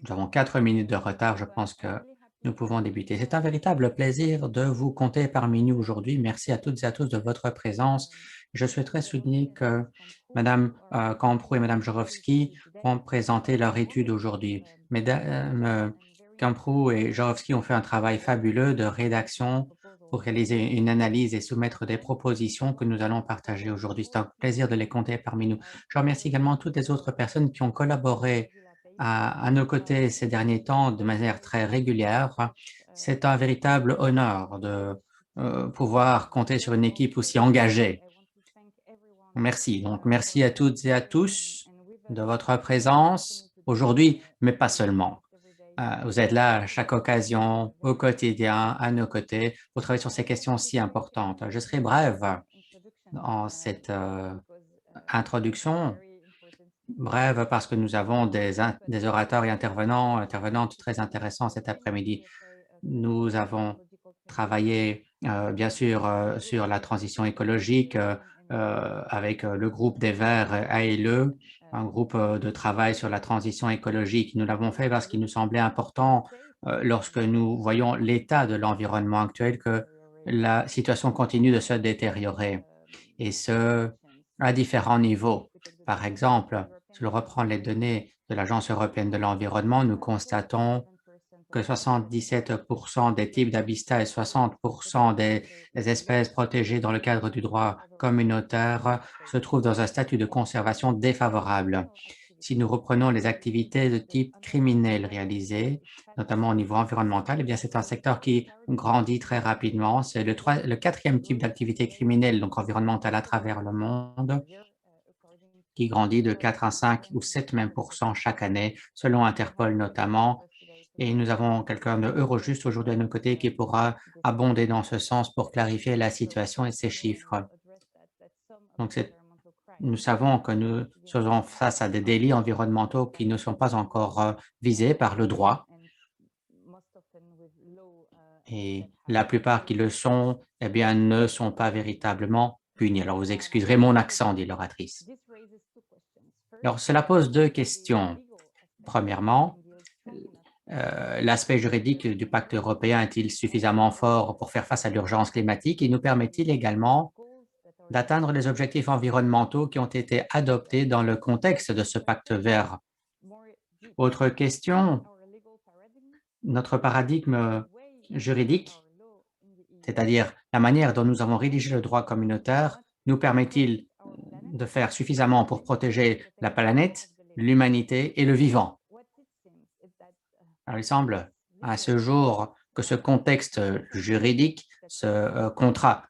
Nous avons 4 minutes de retard. Je pense que nous pouvons débuter. C'est un véritable plaisir de vous compter parmi nous aujourd'hui. Merci à toutes et à tous de votre présence. Je souhaiterais souligner que Madame Camprou et Madame Jorowski ont présenté leur étude aujourd'hui. Mesdames Camprou et Jorowski ont fait un travail fabuleux de rédaction pour réaliser une analyse et soumettre des propositions que nous allons partager aujourd'hui. C'est un plaisir de les compter parmi nous. Je remercie également toutes les autres personnes qui ont collaboré à nos côtés ces derniers temps de manière très régulière. C'est un véritable honneur de pouvoir compter sur une équipe aussi engagée. Merci. Donc, merci à toutes et à tous de votre présence aujourd'hui, mais pas seulement. Vous êtes là à chaque occasion, au quotidien, à nos côtés, pour travailler sur ces questions si importantes. Je serai brève en cette introduction. Brève parce que nous avons des orateurs et intervenantes très intéressants cet après-midi. Nous avons travaillé, bien sûr, sur la transition écologique avec le groupe des Verts ALE, un groupe de travail sur la transition écologique. Nous l'avons fait parce qu'il nous semblait important, lorsque nous voyons l'état de l'environnement actuel, que la situation continue de se détériorer, et ce, à différents niveaux. Par exemple, si l'on reprend les données de l'Agence européenne de l'environnement, nous constatons que 77% des types d'habitats et 60% des espèces protégées dans le cadre du droit communautaire se trouvent dans un statut de conservation défavorable. Si nous reprenons les activités de type criminel réalisées, notamment au niveau environnemental, eh bien c'est un secteur qui grandit très rapidement. C'est le quatrième type d'activité criminelle, donc environnementale à travers le monde, qui grandit de 4 à 5 ou 7 même % chaque année, selon Interpol notamment. Et nous avons quelqu'un de Eurojust aujourd'hui à nos côtés qui pourra abonder dans ce sens pour clarifier la situation et ces chiffres. Donc, nous savons que nous sommes face à des délits environnementaux qui ne sont pas encore visés par le droit. Et la plupart qui le sont, eh bien, ne sont pas véritablement punis. Alors, vous excuserez mon accent, dit l'oratrice. Alors, cela pose deux questions. Premièrement, l'aspect juridique du pacte européen est-il suffisamment fort pour faire face à l'urgence climatique et nous permet-il également d'atteindre les objectifs environnementaux qui ont été adoptés dans le contexte de ce pacte vert? Autre question, notre paradigme juridique, c'est-à-dire la manière dont nous avons rédigé le droit communautaire, nous permet-il de faire suffisamment pour protéger la planète, l'humanité et le vivant? Alors, il semble à ce jour que ce contexte juridique, ce contrat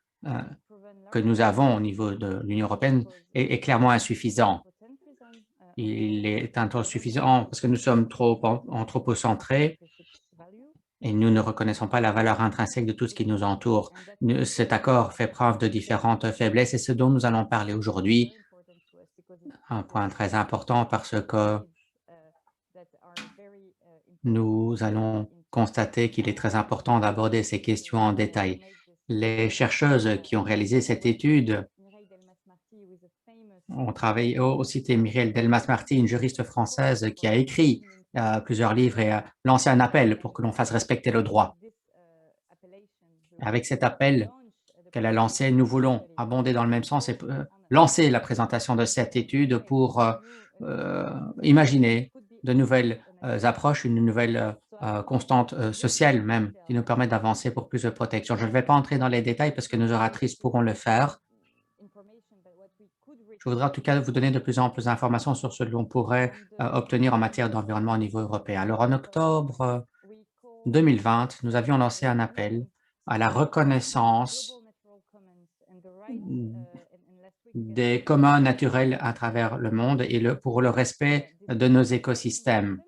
que nous avons au niveau de l'Union européenne est clairement insuffisant. Il est insuffisant parce que nous sommes trop anthropocentrés et nous ne reconnaissons pas la valeur intrinsèque de tout ce qui nous entoure. Cet accord fait preuve de différentes faiblesses et c'est ce dont nous allons parler aujourd'hui. Un point très important parce que nous allons constater qu'il est très important d'aborder ces questions en détail. Les chercheuses qui ont réalisé cette étude ont travaillé, ont cité Myriel Delmas-Marty, une juriste française qui a écrit plusieurs livres et a lancé un appel pour que l'on fasse respecter le droit. Avec cet appel qu'elle a lancé, nous voulons abonder dans le même sens et lancer la présentation de cette étude pour imaginer de nouvelles approches, une nouvelle constante sociale même, qui nous permet d'avancer pour plus de protection. Je ne vais pas entrer dans les détails parce que nos oratrices pourront le faire. Je voudrais en tout cas vous donner de plus en plus d'informations sur ce que l'on pourrait obtenir en matière d'environnement au niveau européen. Alors, en octobre 2020, nous avions lancé un appel à la reconnaissance des communs naturels à travers le monde et pour le respect de nos écosystèmes.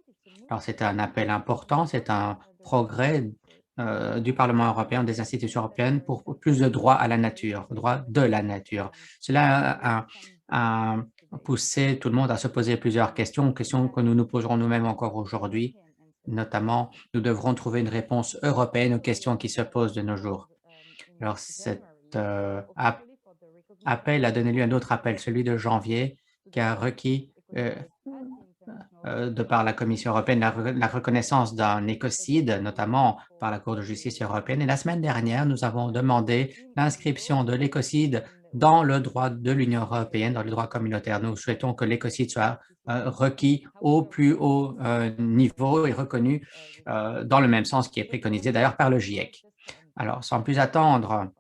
Alors, c'est un appel important, c'est un progrès du Parlement européen, des institutions européennes pour plus de droits à la nature, droits de la nature. Cela a poussé tout le monde à se poser plusieurs questions, questions que nous nous poserons nous-mêmes encore aujourd'hui. Notamment, nous devrons trouver une réponse européenne aux questions qui se posent de nos jours. Alors, cet appel a donné lieu à un autre appel, celui de janvier, qui a requis de par la Commission européenne, la reconnaissance d'un écocide, notamment par la Cour de justice européenne. Et la semaine dernière, nous avons demandé l'inscription de l'écocide dans le droit de l'Union européenne, dans le droit communautaire. Nous souhaitons que l'écocide soit requis au plus haut niveau et reconnu dans le même sens qui est préconisé d'ailleurs par le GIEC. Alors, sans plus attendre,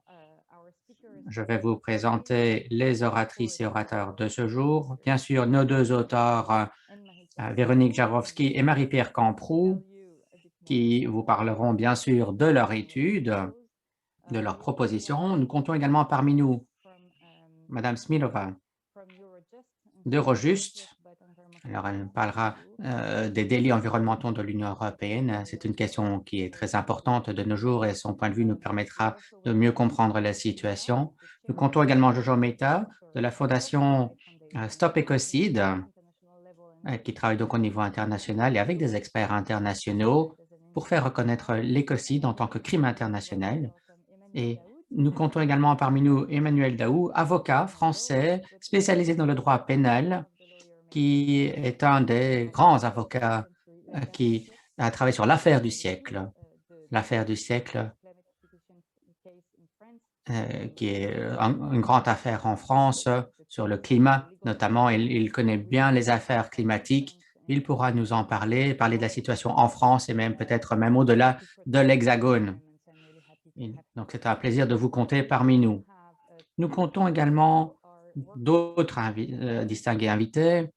je vais vous présenter les oratrices et orateurs de ce jour. Bien sûr, nos deux auteurs, Véronique Jarowski et Marie-Pierre Camproux, qui vous parleront bien sûr de leur étude, de leurs propositions. Nous comptons également parmi nous Madame Smilova d'Eurojust. Alors, elle parlera des délits environnementaux de l'Union européenne. C'est une question qui est très importante de nos jours et son point de vue nous permettra de mieux comprendre la situation. Nous comptons également Jojo Mehta de la Fondation Stop Écocide, qui travaille donc au niveau international et avec des experts internationaux pour faire reconnaître l'écocide en tant que crime international. Et nous comptons également parmi nous Emmanuel Daou, avocat français spécialisé dans le droit pénal, qui est un des grands avocats qui a travaillé sur l'affaire du siècle. L'affaire du siècle, qui est une grande affaire en France sur le climat, notamment. Il connaît bien les affaires climatiques. Il pourra nous en parler, parler de la situation en France et même peut-être même au-delà de l'Hexagone. Donc, c'est un plaisir de vous compter parmi nous. Nous comptons également d'autres distingués invités,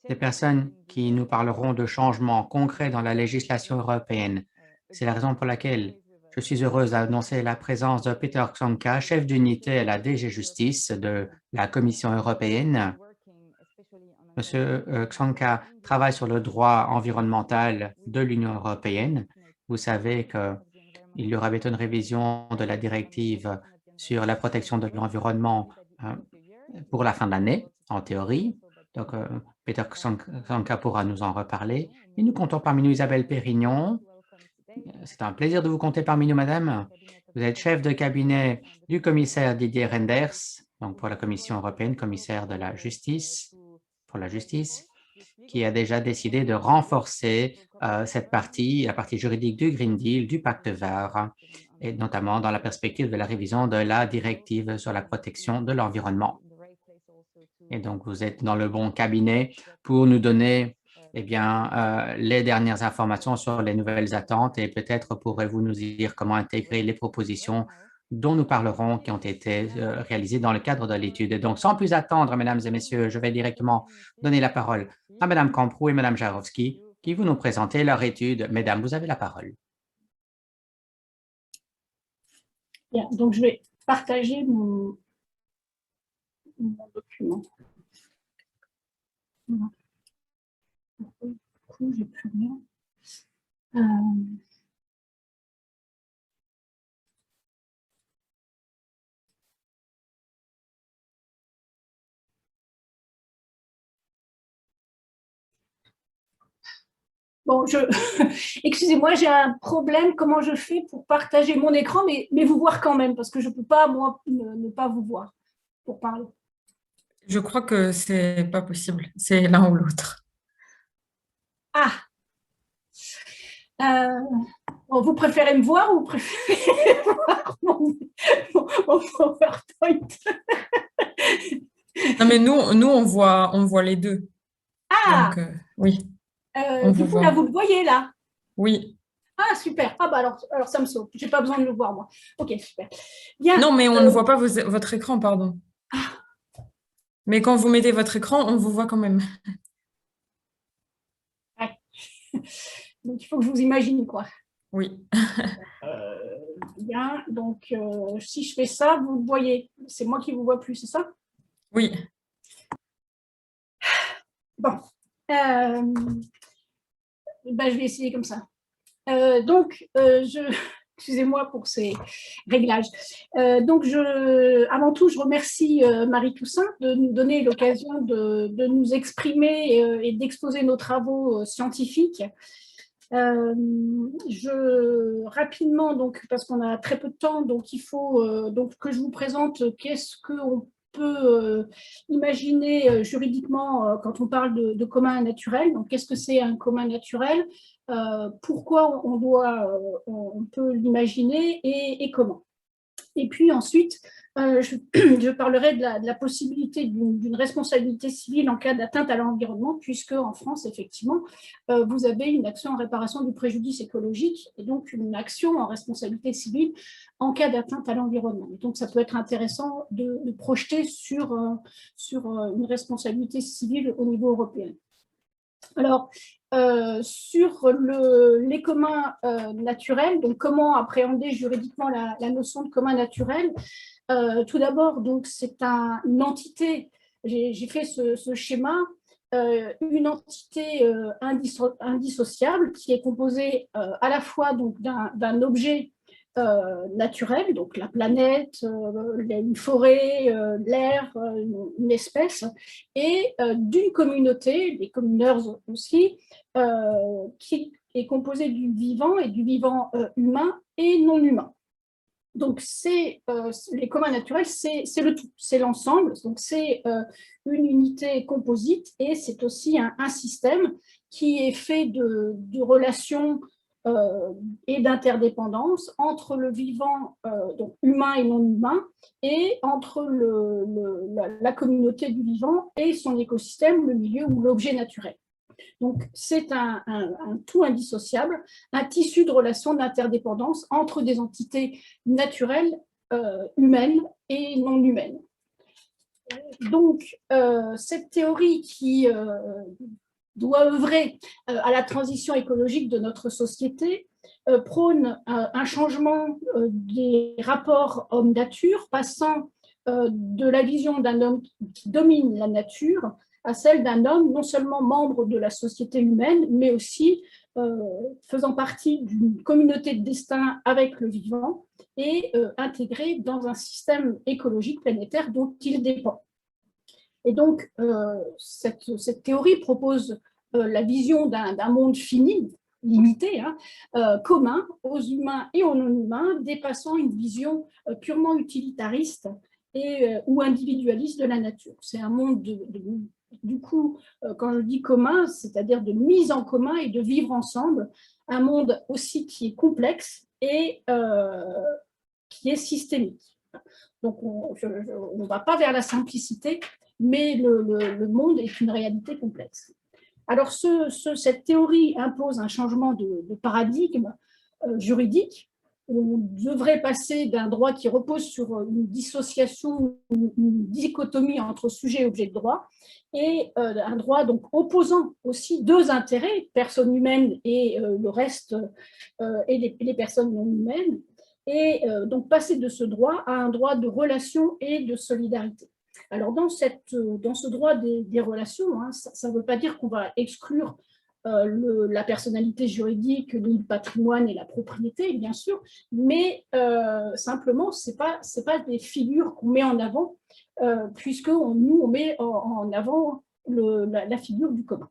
des personnes qui nous parleront de changements concrets dans la législation européenne. C'est la raison pour laquelle je suis heureuse d'annoncer la présence de Peter Csonka, chef d'unité à la DG Justice de la Commission européenne. Monsieur Csonka travaille sur le droit environnemental de l'Union européenne. Vous savez qu'il y aura bientôt une révision de la directive sur la protection de l'environnement pour la fin de l'année, en théorie. Donc, Peter Csonka pourra nous en reparler. Et nous comptons parmi nous Isabelle Pérignon. C'est un plaisir de vous compter parmi nous, madame. Vous êtes chef de cabinet du commissaire Didier Reynders, donc pour la Commission européenne, commissaire de la justice, pour la justice, qui a déjà décidé de renforcer cette partie, la partie juridique du Green Deal, du Pacte vert, et notamment dans la perspective de la révision de la directive sur la protection de l'environnement. Et donc, vous êtes dans le bon cabinet pour nous donner les dernières informations sur les nouvelles attentes et peut-être pourrez-vous nous dire comment intégrer les propositions dont nous parlerons qui ont été réalisées dans le cadre de l'étude. Et donc, sans plus attendre, mesdames et messieurs, je vais directement donner la parole à Madame Camproux et Madame Jarowski qui vont nous présenter leur étude. Mesdames, vous avez la parole. Bien, donc je vais partager mon document. Voilà. Du coup, j'ai plus rien. Bon, excusez-moi, j'ai un problème. Comment je fais pour partager mon écran, mais vous voir quand même, parce que je ne peux pas, moi, ne pas vous voir pour parler. Je crois que c'est pas possible. C'est l'un ou l'autre. Ah. Bon, vous préférez me voir ou vous préférez voir mon PowerPoint? Non, mais nous on voit les deux. Ah. Donc, oui. Du coup, là, vous le voyez, là? Oui. Ah, super. Ah, bah alors ça me sauve. Je n'ai pas besoin de le voir, moi. OK, super. Bien. Non, mais on ne voit pas votre écran, pardon. Ah. Mais quand vous mettez votre écran, on vous voit quand même. Ouais. Donc, il faut que je vous imagine, quoi. Oui. Bien. Donc, si je fais ça, vous le voyez. C'est moi qui ne vous vois plus, c'est ça? Oui. Bon. Ben, je vais essayer comme ça. Donc, excusez-moi pour ces réglages. Donc, avant tout, je remercie Marie Toussaint de nous donner l'occasion de nous exprimer et d'exposer nos travaux scientifiques. Rapidement, donc, parce qu'on a très peu de temps, donc il faut donc, que je vous présente qu'est-ce qu'on peut imaginer juridiquement quand on parle de commun naturel. Donc, qu'est-ce que c'est un commun naturel? Pourquoi on peut l'imaginer et comment? Et puis ensuite, je parlerai de la possibilité d'une responsabilité civile en cas d'atteinte à l'environnement, puisque en France, effectivement, vous avez une action en réparation du préjudice écologique et donc une action en responsabilité civile en cas d'atteinte à l'environnement. Donc, ça peut être intéressant de projeter sur une responsabilité civile au niveau européen. Alors, sur les communs naturels, donc comment appréhender juridiquement la notion de commun naturel. Tout d'abord, donc c'est une entité, j'ai fait ce schéma, une entité indissociable qui est composée à la fois d'un objet naturel, donc la planète, une forêt, l'air, une espèce, et d'une communauté, des communeurs aussi, qui est composée du vivant et du vivant humain et non humain. Donc, les communs naturels, c'est le tout, c'est l'ensemble, donc c'est une unité composite et c'est aussi un système qui est fait de relations et d'interdépendance entre le vivant, donc humain et non humain, et entre la communauté du vivant et son écosystème, le milieu ou l'objet naturel. Donc, c'est un tout indissociable, un tissu de relations d'interdépendance entre des entités naturelles, humaines et non humaines. Donc, cette théorie qui doit œuvrer à la transition écologique de notre société prône un changement des rapports homme-nature, passant de la vision d'un homme qui domine la nature à celle d'un homme non seulement membre de la société humaine, mais aussi faisant partie d'une communauté de destin avec le vivant et intégré dans un système écologique planétaire dont il dépend. Et donc, cette théorie propose la vision d'un monde fini, limité, commun aux humains et aux non-humains, dépassant une vision purement utilitariste ou individualiste de la nature. C'est un monde du coup, quand je dis commun, c'est-à-dire de mise en commun et de vivre ensemble, un monde aussi qui est complexe et qui est systémique. Donc, on ne va pas vers la simplicité, mais le monde est une réalité complexe. Alors, cette théorie impose un changement de paradigme juridique. On devrait passer d'un droit qui repose sur une dissociation, une dichotomie entre sujet et objet de droit, et un droit donc opposant aussi deux intérêts, personnes humaines et le reste, et les personnes non humaines, et donc passer de ce droit à un droit de relation et de solidarité. Alors, dans ce droit des relations, ça ne veut pas dire qu'on va exclure la personnalité juridique, le patrimoine et la propriété, bien sûr, mais simplement, ce n'est pas des figures qu'on met en avant, puisque nous, on met en avant la figure du commun.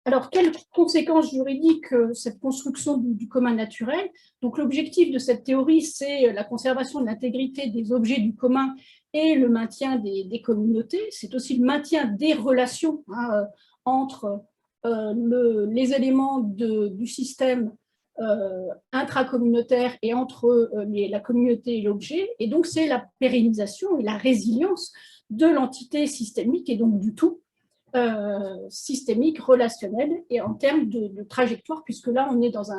Alors, quelles conséquences juridiques cette construction du commun naturel? Donc, l'objectif de cette théorie, c'est la conservation de l'intégrité des objets du commun et le maintien des communautés. C'est aussi le maintien des relations entre les éléments du système intracommunautaire et entre la communauté et l'objet. Et donc, c'est la pérennisation et la résilience de l'entité systémique et donc du tout systémique, relationnel et en termes de trajectoire, puisque là, on est dans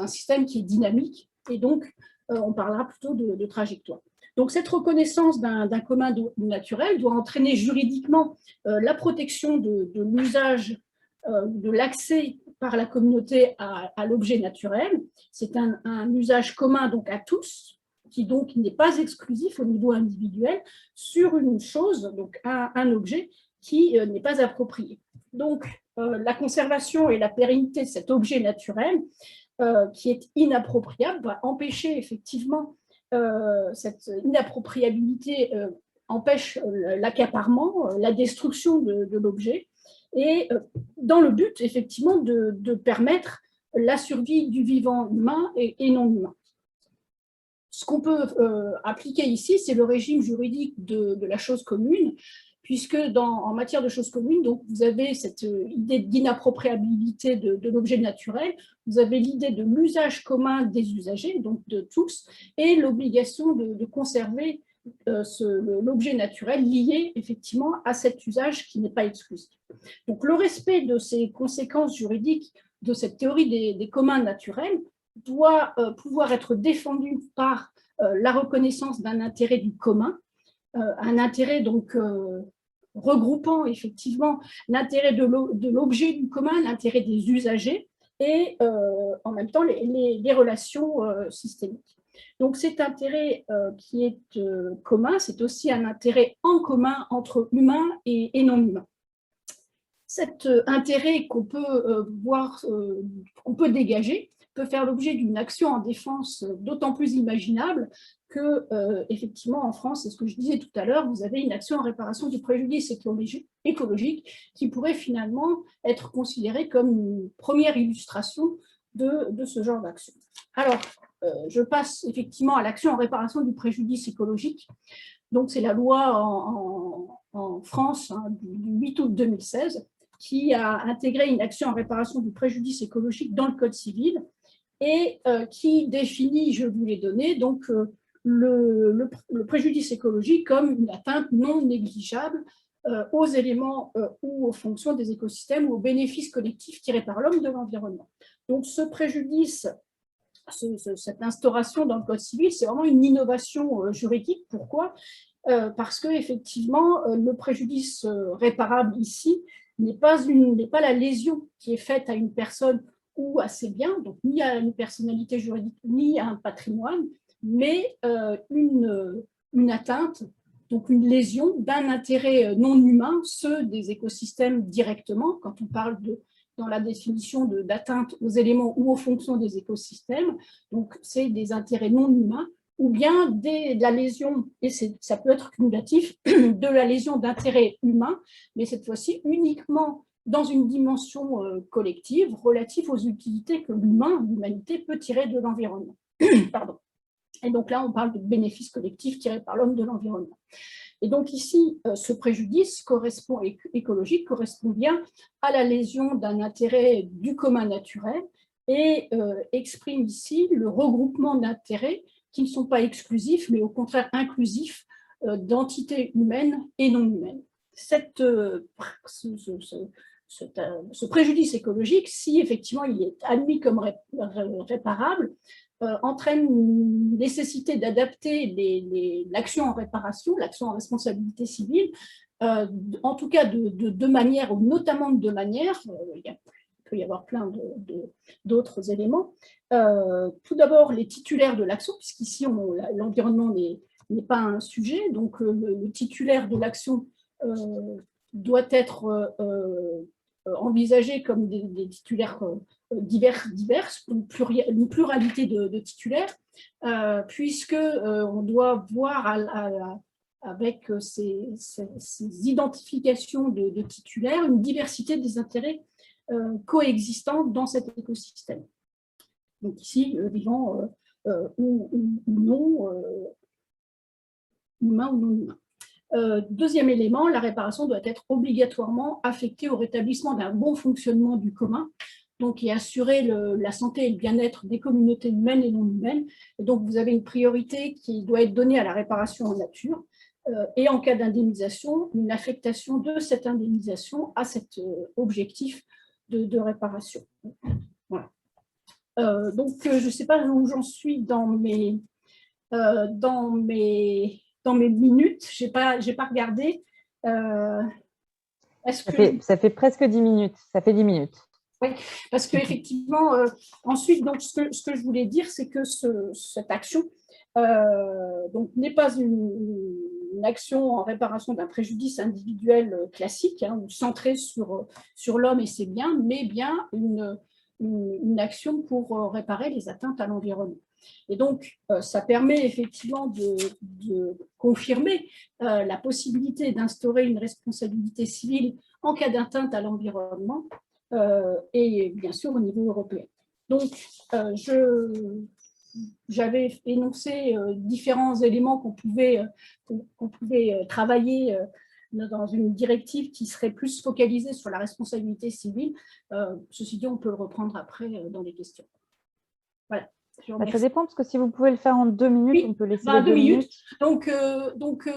un système qui est dynamique et donc on parlera plutôt de trajectoire. Donc, cette reconnaissance d'un commun naturel doit entraîner juridiquement la protection de l'usage, de l'accès par la communauté à l'objet naturel. C'est un usage commun donc à tous, qui donc n'est pas exclusif au niveau individuel sur une chose, donc un objet qui n'est pas approprié. Donc, la conservation et la pérennité de cet objet naturel qui est inappropriable va empêcher effectivement cette inappropriabilité empêche l'accaparement, la destruction de l'objet, et dans le but, effectivement, de permettre la survie du vivant humain et non humain. Ce qu'on peut appliquer ici, c'est le régime juridique de la chose commune, puisque en matière de choses communes, donc vous avez cette idée d'inappropriabilité de l'objet naturel, vous avez l'idée de l'usage commun des usagers, donc de tous, et l'obligation de conserver l'objet naturel lié effectivement à cet usage qui n'est pas exclusif. Donc le respect de ces conséquences juridiques de cette théorie des communs naturels doit pouvoir être défendu par la reconnaissance d'un intérêt du commun, un intérêt donc regroupant effectivement l'intérêt de l'objet du commun, l'intérêt des usagers et en même temps les relations systémiques. Donc cet intérêt qui est commun, c'est aussi un intérêt en commun entre humains et non humains. Cet intérêt qu'on peut qu'on peut dégager, peut faire l'objet d'une action en défense d'autant plus imaginable que, effectivement, en France, c'est ce que je disais tout à l'heure, vous avez une action en réparation du préjudice écologique qui pourrait finalement être considérée comme une première illustration de ce genre d'action. Alors, je passe effectivement à l'action en réparation du préjudice écologique. Donc, c'est la loi en France du 8 août 2016 qui a intégré une action en réparation du préjudice écologique dans le Code civil et qui définit, je vous l'ai donné, donc le préjudice écologique comme une atteinte non négligeable aux éléments ou aux fonctions des écosystèmes ou aux bénéfices collectifs tirés par l'homme de l'environnement. Donc ce préjudice, cette instauration dans le Code civil, c'est vraiment une innovation juridique. Pourquoi ? Parce qu'effectivement, le préjudice réparable ici n'est pas la lésion qui est faite à une personne ou à ses biens, donc ni à une personnalité juridique, ni à un patrimoine, mais une atteinte, donc une lésion d'un intérêt non humain, ceux des écosystèmes directement, quand on parle dans la définition d'atteinte aux éléments ou aux fonctions des écosystèmes, donc c'est des intérêts non humains, ou bien de la lésion, et ça peut être cumulatif, de la lésion d'intérêts humains, mais cette fois-ci uniquement dans une dimension collective relative aux utilités que l'humanité peut tirer de l'environnement. Pardon. Et donc là, on parle de bénéfices collectifs tirés par l'homme de l'environnement. Et donc ici, ce préjudice écologique correspond bien à la lésion d'un intérêt du commun naturel et exprime ici le regroupement d'intérêts qui ne sont pas exclusifs, mais au contraire inclusifs d'entités humaines et non humaines. Ce préjudice écologique, si effectivement il est admis comme réparable, entraîne une nécessité d'adapter l'action en réparation, l'action en responsabilité civile, en tout cas de deux manières, ou notamment de deux manières. Il peut y avoir plein d'autres éléments. Tout d'abord, les titulaires de l'action, puisqu'ici, l'environnement n'est pas un sujet, donc le titulaire de l'action doit être envisagé comme des titulaires diverses, une pluralité de titulaires, puisqu'on doit voir avec ces identifications de titulaires une diversité des intérêts coexistants dans cet écosystème. Donc ici, vivant ou non, humain ou non humain. Deuxième élément, la réparation doit être obligatoirement affectée au rétablissement d'un bon fonctionnement du commun, donc et assurer la santé et le bien-être des communautés humaines et non humaines. Et donc vous avez une priorité qui doit être donnée à la réparation en nature, et en cas d'indemnisation, une affectation de cette indemnisation à cet objectif de réparation. Voilà. Donc je ne sais pas où j'en suis dans mes minutes, je n'ai pas regardé. Ça fait presque 10 minutes. Ça fait 10 minutes. Oui, parce qu'effectivement, ensuite, donc, ce que je voulais dire, c'est que cette action n'est pas une action en réparation d'un préjudice individuel classique, ou centrée sur l'homme et ses biens, mais bien une action pour réparer les atteintes à l'environnement. Et donc, ça permet effectivement de confirmer la possibilité d'instaurer une responsabilité civile en cas d'atteinte à l'environnement et bien sûr au niveau européen. Donc, je j'avais énoncé différents éléments qu'on pouvait travailler dans une directive qui serait plus focalisée sur la responsabilité civile. Ceci dit, on peut le reprendre après dans les questions. Voilà. Ça dépend, parce que si vous pouvez le faire en 2 minutes, oui, on peut laisser bah, les 2 minutes. Donc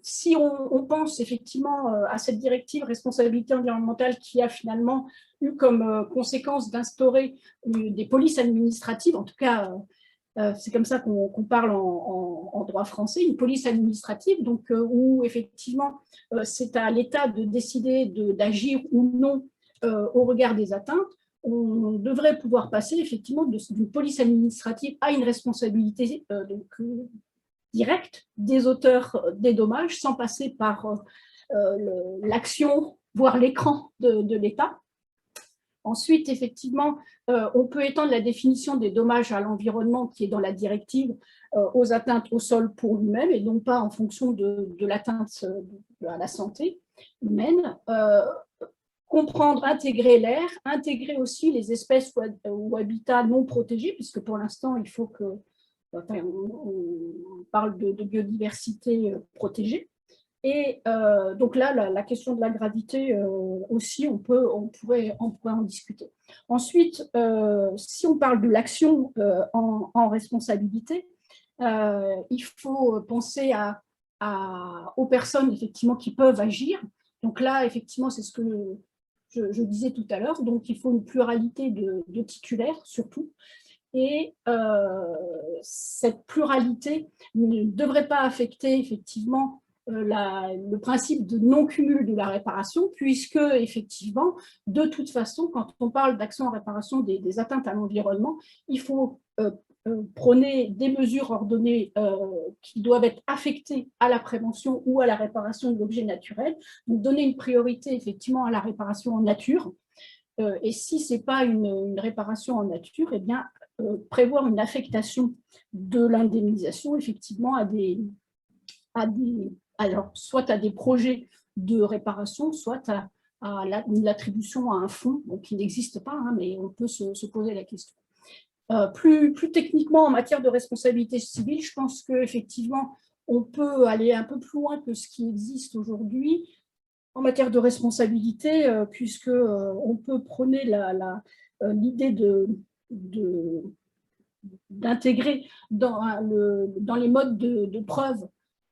si on pense effectivement à cette directive responsabilité environnementale qui a finalement eu comme conséquence d'instaurer des polices administratives, en tout cas, c'est comme ça qu'on parle en droit français, une police administrative, donc où effectivement c'est à l'État de décider d'agir ou non au regard des atteintes. On devrait pouvoir passer effectivement d'une police administrative à une responsabilité directe des auteurs des dommages sans passer par l'action, voire l'écran de l'État. Ensuite, effectivement, on peut étendre la définition des dommages à l'environnement qui est dans la directive aux atteintes au sol pour lui-même et non pas en fonction de l'atteinte à la santé humaine. Comprendre, intégrer l'air, intégrer aussi les espèces ou habitats non protégés, puisque pour l'instant, il faut que, enfin, on parle de biodiversité protégée. Et donc là, la question de la gravité aussi, on pourrait en discuter. Ensuite, si on parle de l'action en responsabilité, il faut penser aux personnes effectivement qui peuvent agir. Donc là, effectivement, c'est ce que je disais tout à l'heure. Donc, il faut une pluralité de titulaires, surtout. Et cette pluralité ne devrait pas affecter effectivement le principe de non-cumul de la réparation, puisque, effectivement, de toute façon, quand on parle d'action en réparation des atteintes à l'environnement, il faut prôner des mesures ordonnées qui doivent être affectées à la prévention ou à la réparation de l'objet naturel, donc donner une priorité, effectivement, à la réparation en nature. Et si ce n'est pas une réparation en nature, eh bien, prévoir une affectation de l'indemnisation, effectivement, alors, soit à des projets de réparation, soit à l'attribution à un fonds qui n'existe pas, hein, mais on peut se poser la question. Plus techniquement, en matière de responsabilité civile, je pense qu'effectivement, on peut aller un peu plus loin que ce qui existe aujourd'hui en matière de responsabilité, puisqu'on peut prôner l'idée d'intégrer dans les modes de preuve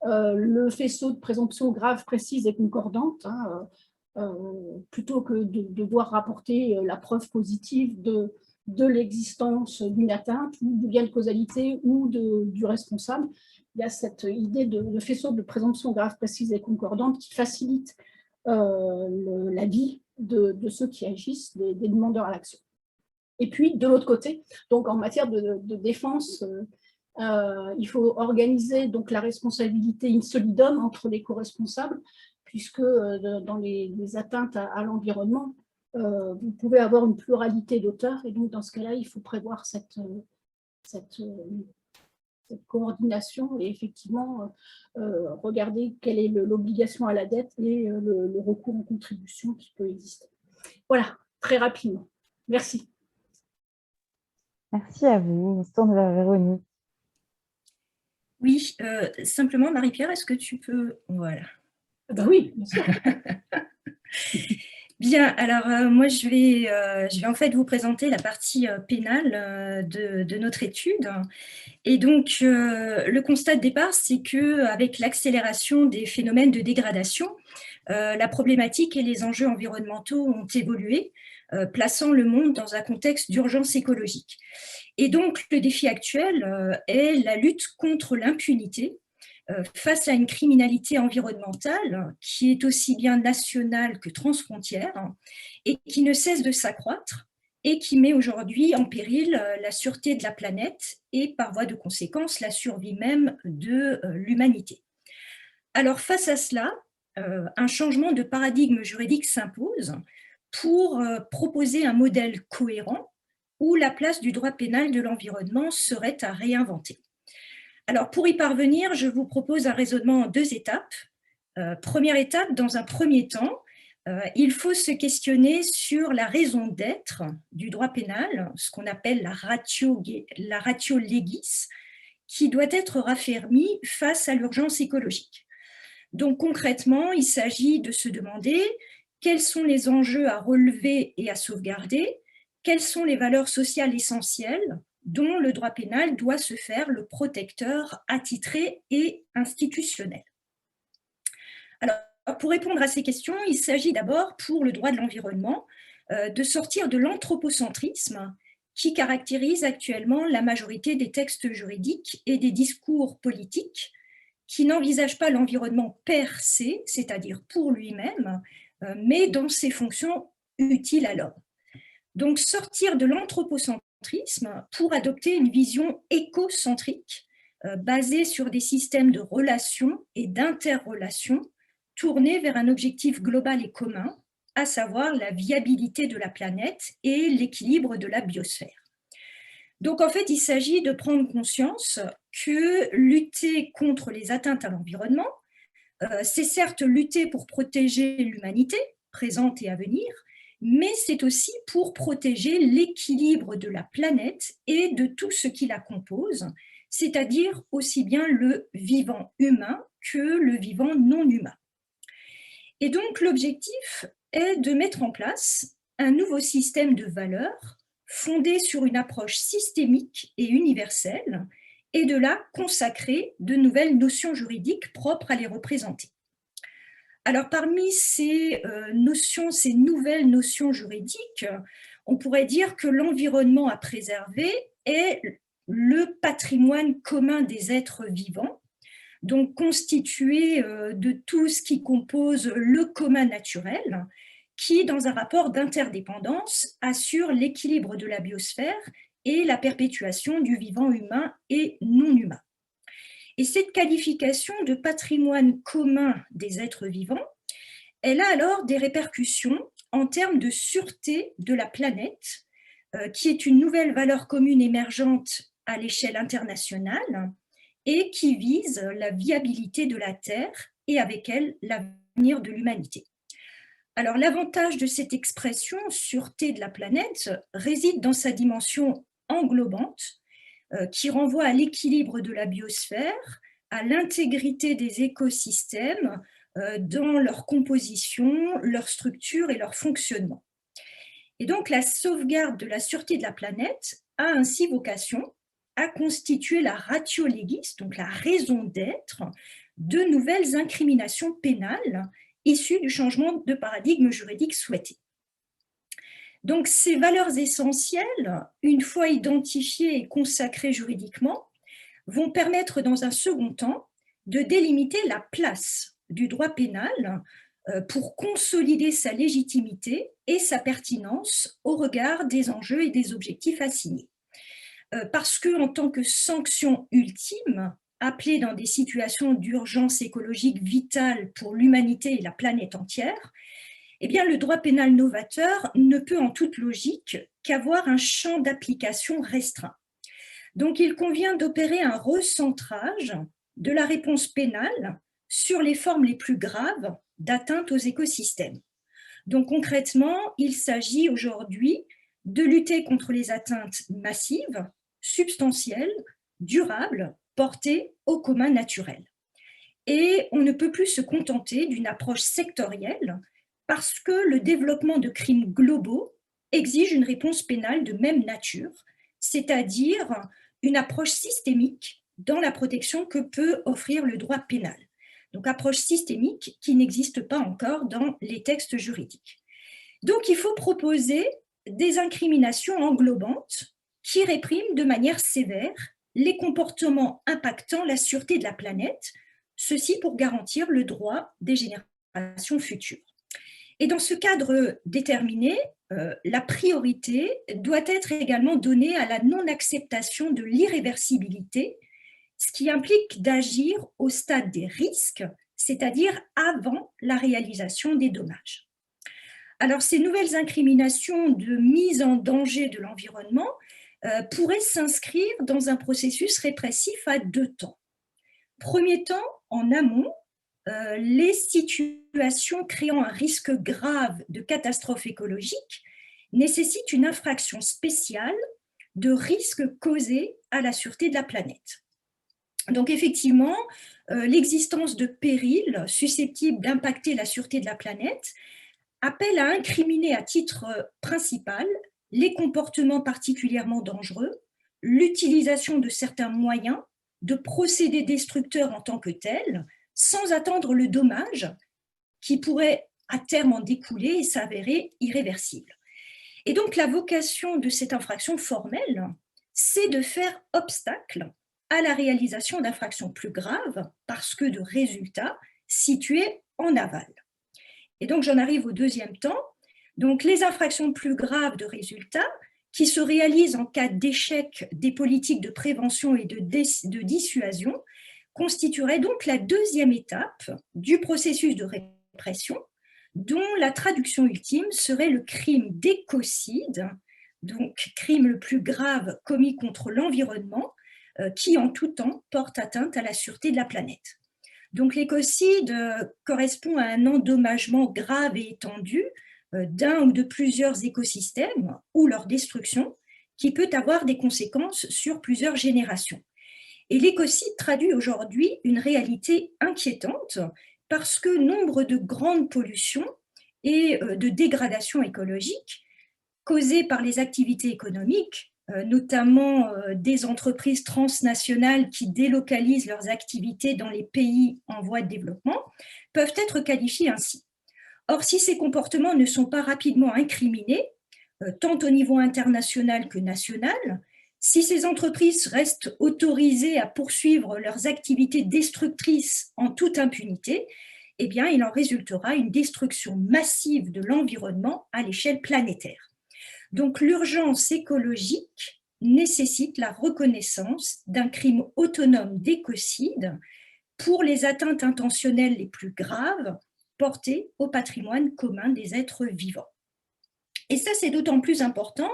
le faisceau de présomption grave, précise et concordante, hein, plutôt que de devoir rapporter la preuve positive de l'existence d'une atteinte ou du lien de causalité ou du responsable. Il y a cette idée de faisceau de présomption grave, précise et concordante qui facilite la vie de ceux qui agissent, des demandeurs à l'action. Et puis, de l'autre côté, donc en matière de défense, il faut organiser donc la responsabilité in solidum entre les co-responsables, puisque dans les atteintes à l'environnement, vous pouvez avoir une pluralité d'auteurs, et donc dans ce cas-là, il faut prévoir cette coordination et effectivement regarder quelle est l'obligation à la dette et le recours en contribution qui peut exister. Voilà, très rapidement. Merci. Merci à vous. On se tourne vers Véronique. Oui, simplement, Marie-Pierre, est-ce que tu peux… Voilà. Ben oui, bien sûr. Bien, alors moi je vais en fait vous présenter la partie pénale de notre étude. Et donc le constat de départ, c'est qu'avec l'accélération des phénomènes de dégradation, la problématique et les enjeux environnementaux ont évolué, plaçant le monde dans un contexte d'urgence écologique. Et donc le défi actuel est la lutte contre l'impunité face à une criminalité environnementale qui est aussi bien nationale que transfrontière et qui ne cesse de s'accroître et qui met aujourd'hui en péril la sûreté de la planète et par voie de conséquence la survie même de l'humanité. Alors face à cela, un changement de paradigme juridique s'impose pour proposer un modèle cohérent où la place du droit pénal de l'environnement serait à réinventer. Alors, pour y parvenir, je vous propose un raisonnement en 2 étapes. Première étape, dans un premier temps, il faut se questionner sur la raison d'être du droit pénal, ce qu'on appelle la ratio legis, qui doit être raffermie face à l'urgence écologique. Donc concrètement, il s'agit de se demander quels sont les enjeux à relever et à sauvegarder, quelles sont les valeurs sociales essentielles dont le droit pénal doit se faire le protecteur attitré et institutionnel. Alors, pour répondre à ces questions, il s'agit d'abord, pour le droit de l'environnement, de sortir de l'anthropocentrisme qui caractérise actuellement la majorité des textes juridiques et des discours politiques qui n'envisagent pas l'environnement per se, c'est-à-dire pour lui-même, mais dans ses fonctions utiles à l'homme. Donc, sortir de l'anthropocentrisme pour adopter une vision écocentrique basée sur des systèmes de relations et d'interrelations tournés vers un objectif global et commun, à savoir la viabilité de la planète et l'équilibre de la biosphère. Donc en fait, il s'agit de prendre conscience que lutter contre les atteintes à l'environnement, c'est certes lutter pour protéger l'humanité, présente et à venir, mais c'est aussi pour protéger l'équilibre de la planète et de tout ce qui la compose, c'est-à-dire aussi bien le vivant humain que le vivant non humain. Et donc, l'objectif est de mettre en place un nouveau système de valeurs fondé sur une approche systémique et universelle et de là consacrer de nouvelles notions juridiques propres à les représenter. Alors, parmi ces nouvelles notions juridiques, on pourrait dire que l'environnement à préserver est le patrimoine commun des êtres vivants, donc constitué de tout ce qui compose le commun naturel, qui, dans un rapport d'interdépendance, assure l'équilibre de la biosphère et la perpétuation du vivant humain et non humain. Et cette qualification de patrimoine commun des êtres vivants, elle a alors des répercussions en termes de sûreté de la planète, qui est une nouvelle valeur commune émergente à l'échelle internationale, et qui vise la viabilité de la Terre et avec elle l'avenir de l'humanité. Alors l'avantage de cette expression « sûreté de la planète » réside dans sa dimension englobante qui renvoie à l'équilibre de la biosphère, à l'intégrité des écosystèmes dans leur composition, leur structure et leur fonctionnement. Et donc la sauvegarde de la sûreté de la planète a ainsi vocation à constituer la ratio legis, donc la raison d'être, de nouvelles incriminations pénales issues du changement de paradigme juridique souhaité. Donc ces valeurs essentielles, une fois identifiées et consacrées juridiquement, vont permettre dans un second temps de délimiter la place du droit pénal pour consolider sa légitimité et sa pertinence au regard des enjeux et des objectifs assignés. Parce qu'en tant que sanction ultime, appelée dans des situations d'urgence écologique vitale pour l'humanité et la planète entière, eh bien, le droit pénal novateur ne peut en toute logique qu'avoir un champ d'application restreint. Donc, il convient d'opérer un recentrage de la réponse pénale sur les formes les plus graves d'atteinte aux écosystèmes. Donc, concrètement, il s'agit aujourd'hui de lutter contre les atteintes massives, substantielles, durables, portées au commun naturel. Et on ne peut plus se contenter d'une approche sectorielle parce que le développement de crimes globaux exige une réponse pénale de même nature, c'est-à-dire une approche systémique dans la protection que peut offrir le droit pénal. Donc, approche systémique qui n'existe pas encore dans les textes juridiques. Donc, il faut proposer des incriminations englobantes qui répriment de manière sévère les comportements impactant la sûreté de la planète, ceci pour garantir le droit des générations futures. Et dans ce cadre déterminé, la priorité doit être également donnée à la non-acceptation de l'irréversibilité, ce qui implique d'agir au stade des risques, c'est-à-dire avant la réalisation des dommages. Alors, ces nouvelles incriminations de mise en danger de l'environnement pourraient s'inscrire dans un processus répressif à deux temps. Premier temps, en amont, les situations situation créant un risque grave de catastrophe écologique nécessite une infraction spéciale de risque causé à la sûreté de la planète. Donc effectivement, l'existence de périls susceptibles d'impacter la sûreté de la planète appelle à incriminer à titre principal les comportements particulièrement dangereux, l'utilisation de certains moyens, de procédés destructeurs en tant que tels, sans attendre le dommage qui pourrait à terme en découler et s'avérer irréversible. Et donc la vocation de cette infraction formelle, c'est de faire obstacle à la réalisation d'infractions plus graves parce que de résultats situés en aval. Et donc j'en arrive au deuxième temps. Donc les infractions plus graves de résultats qui se réalisent en cas d'échec des politiques de prévention et de dissuasion constitueraient donc la deuxième étape du processus de répression, dont la traduction ultime serait le crime d'écocide, donc crime le plus grave commis contre l'environnement, qui en tout temps porte atteinte à la sûreté de la planète. Donc l'écocide correspond à un endommagement grave et étendu d'un ou de plusieurs écosystèmes ou leur destruction qui peut avoir des conséquences sur plusieurs générations. Et l'écocide traduit aujourd'hui une réalité inquiétante parce que nombre de grandes pollutions et de dégradations écologiques causées par les activités économiques, notamment des entreprises transnationales qui délocalisent leurs activités dans les pays en voie de développement, peuvent être qualifiées ainsi. Or, si ces comportements ne sont pas rapidement incriminés, tant au niveau international que national, si ces entreprises restent autorisées à poursuivre leurs activités destructrices en toute impunité, eh bien, il en résultera une destruction massive de l'environnement à l'échelle planétaire. Donc, l'urgence écologique nécessite la reconnaissance d'un crime autonome d'écocide pour les atteintes intentionnelles les plus graves portées au patrimoine commun des êtres vivants. Et ça, c'est d'autant plus important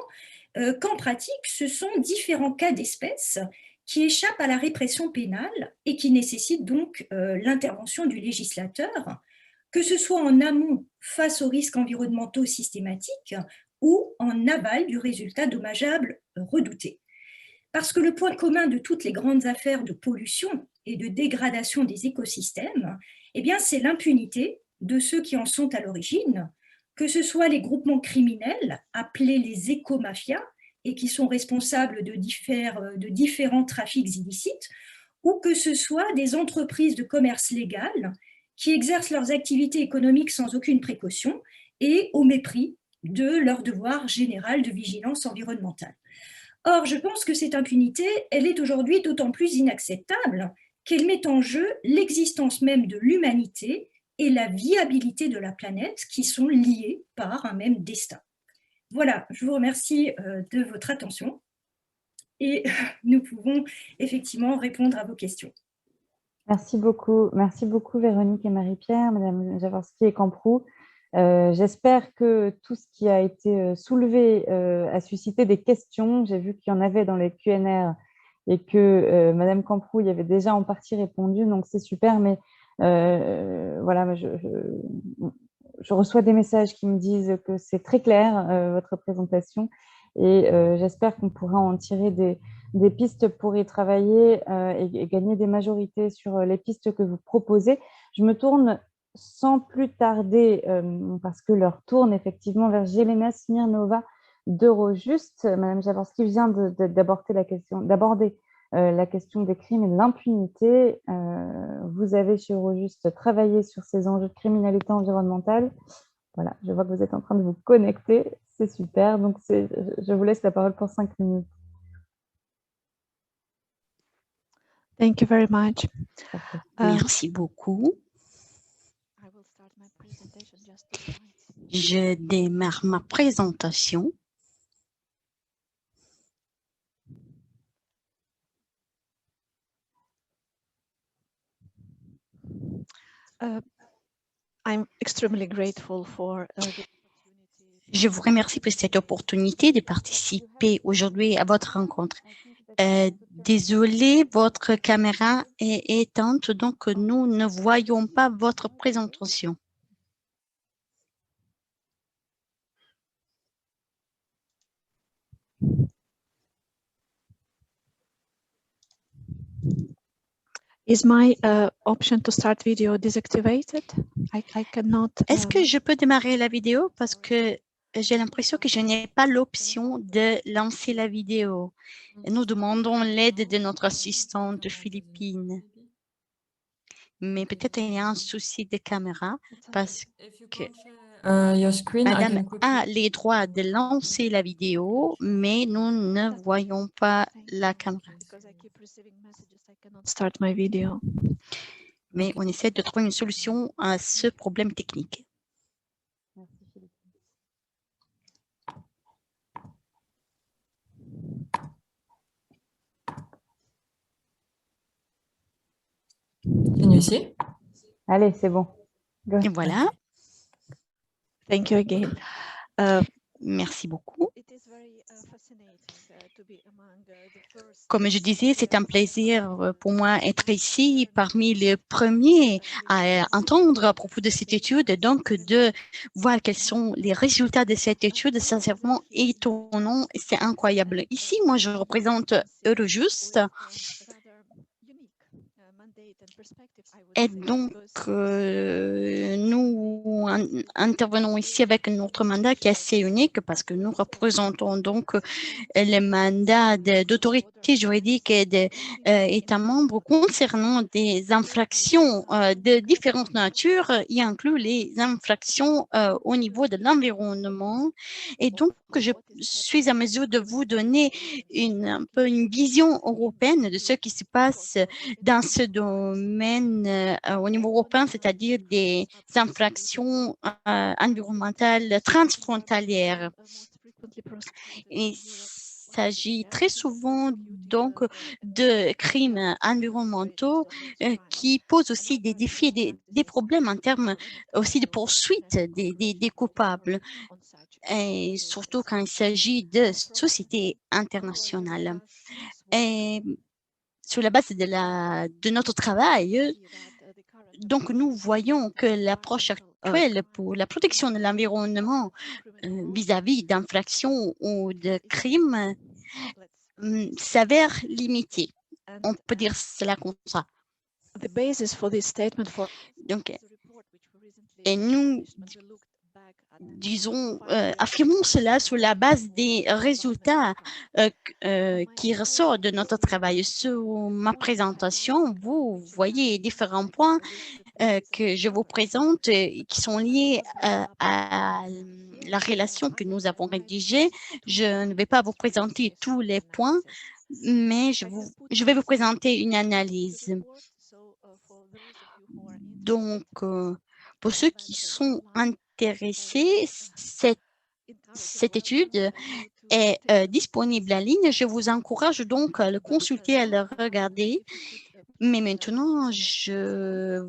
qu'en pratique, ce sont différents cas d'espèces qui échappent à la répression pénale et qui nécessitent donc l'intervention du législateur, que ce soit en amont face aux risques environnementaux systématiques ou en aval du résultat dommageable redouté. Parce que le point commun de toutes les grandes affaires de pollution et de dégradation des écosystèmes, eh bien, c'est l'impunité de ceux qui en sont à l'origine, que ce soit les groupements criminels appelés les écomafias et qui sont responsables de différents trafics illicites, ou que ce soit des entreprises de commerce légal qui exercent leurs activités économiques sans aucune précaution et au mépris de leur devoir général de vigilance environnementale. Or, je pense que cette impunité, elle est aujourd'hui d'autant plus inacceptable qu'elle met en jeu l'existence même de l'humanité et la viabilité de la planète qui sont liées par un même destin. Voilà, je vous remercie de votre attention et nous pouvons effectivement répondre à vos questions. Merci beaucoup Véronique et Marie-Pierre, Madame Jaworski et Camproux. J'espère que tout ce qui a été soulevé a suscité des questions. J'ai vu qu'il y en avait dans les Q&R et que Madame Camproux y avait déjà en partie répondu, donc c'est super, mais voilà, je reçois des messages qui me disent que c'est très clair, votre présentation, et j'espère qu'on pourra en tirer des pistes pour y travailler et gagner des majorités sur les pistes que vous proposez. Je me tourne sans plus tarder, parce que l'heure tourne effectivement, vers Jelena Smirnova d'Eurojust. Madame Jaworski vient d'aborder la question des crimes et de l'impunité. Vous avez chez Eurojust travaillé sur ces enjeux de criminalité environnementale. Voilà, je vois que vous êtes en train de vous connecter. C'est super. Donc, je vous laisse la parole pour 5 minutes. Thank you very much. Merci beaucoup. Je démarre ma présentation. I'm extremely grateful for Je vous remercie pour cette opportunité de participer aujourd'hui à votre rencontre. Désolé, votre caméra est éteinte, donc nous ne voyons pas votre présentation. Is my option to start video deactivated? I cannot. Est-ce que je peux démarrer la vidéo parce que j'ai l'impression que je n'ai pas l'option de lancer la vidéo. Nous demandons l'aide de notre assistante philippine. Mais peut-être il y a un souci de caméra parce que Your screen, Madame a les droits de lancer la vidéo, mais nous ne voyons pas la caméra. Start my video. Mais on essaie de trouver une solution à ce problème technique. Merci, Philippe. Can you see? Allez, c'est bon. Go. Et voilà, Thank you again. merci beaucoup. Comme je disais, c'est un plaisir pour moi d'être ici parmi les premiers à entendre à propos de cette étude, donc de voir quels sont les résultats de cette étude. C'est vraiment étonnant et c'est incroyable. Ici, moi, je représente Eurojust. Et donc, nous intervenons ici avec notre mandat qui est assez unique parce que nous représentons donc les mandats d'autorité juridique et d'États membres concernant des infractions de différentes natures, y inclut les infractions au niveau de l'environnement. Et donc, je suis à mesure de vous donner un peu une vision européenne de ce qui se passe dans ce domaine au niveau européen, c'est-à-dire des infractions environnementales transfrontalières. Il s'agit très souvent donc de crimes environnementaux qui posent aussi des défis et des problèmes en termes aussi de poursuite des coupables, et surtout quand il s'agit de sociétés internationales. Et sur la base de notre travail, donc nous voyons que l'approche actuelle pour la protection de l'environnement vis-à-vis d'infractions ou de crimes s'avère limitée. On peut dire cela comme ça. Donc, et nous disons, affirmons cela sur la base des résultats qui ressortent de notre travail. Sur ma présentation, vous voyez différents points que je vous présente qui sont liés à la relation que nous avons rédigée. Je ne vais pas vous présenter tous les points, mais je vais vous présenter une analyse. Donc, pour ceux qui sont intéressés, cette étude est disponible en ligne. Je vous encourage donc à le consulter, à le regarder. Mais maintenant, je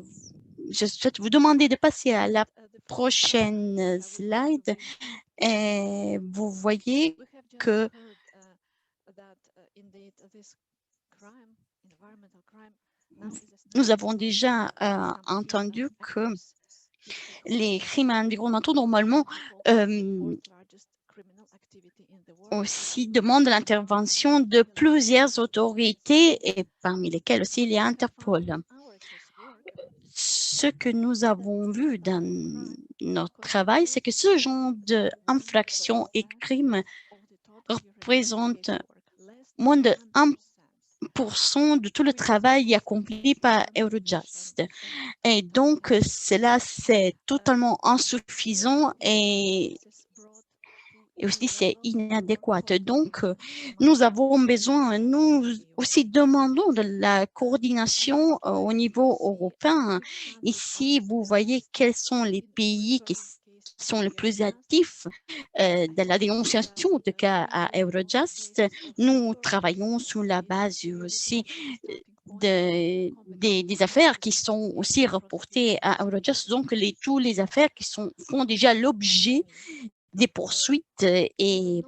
souhaite vous demander de passer à la prochaine slide. Et vous voyez que nous avons déjà entendu que les crimes environnementaux, normalement, aussi demandent l'intervention de plusieurs autorités, et parmi lesquelles aussi il y a Interpol. Ce que nous avons vu dans notre travail, c'est que ce genre d'infractions et crimes représentent moins de 1% de tout le travail accompli par Eurojust. Et donc, cela, c'est totalement insuffisant et aussi c'est inadéquat. Donc, nous avons besoin, nous aussi demandons de la coordination au niveau européen. Ici, vous voyez quels sont les pays qui sont les plus actifs de la dénonciation de cas à Eurojust. Nous travaillons sur la base aussi des affaires qui sont aussi reportées à Eurojust, donc toutes les affaires qui font déjà l'objet des poursuites et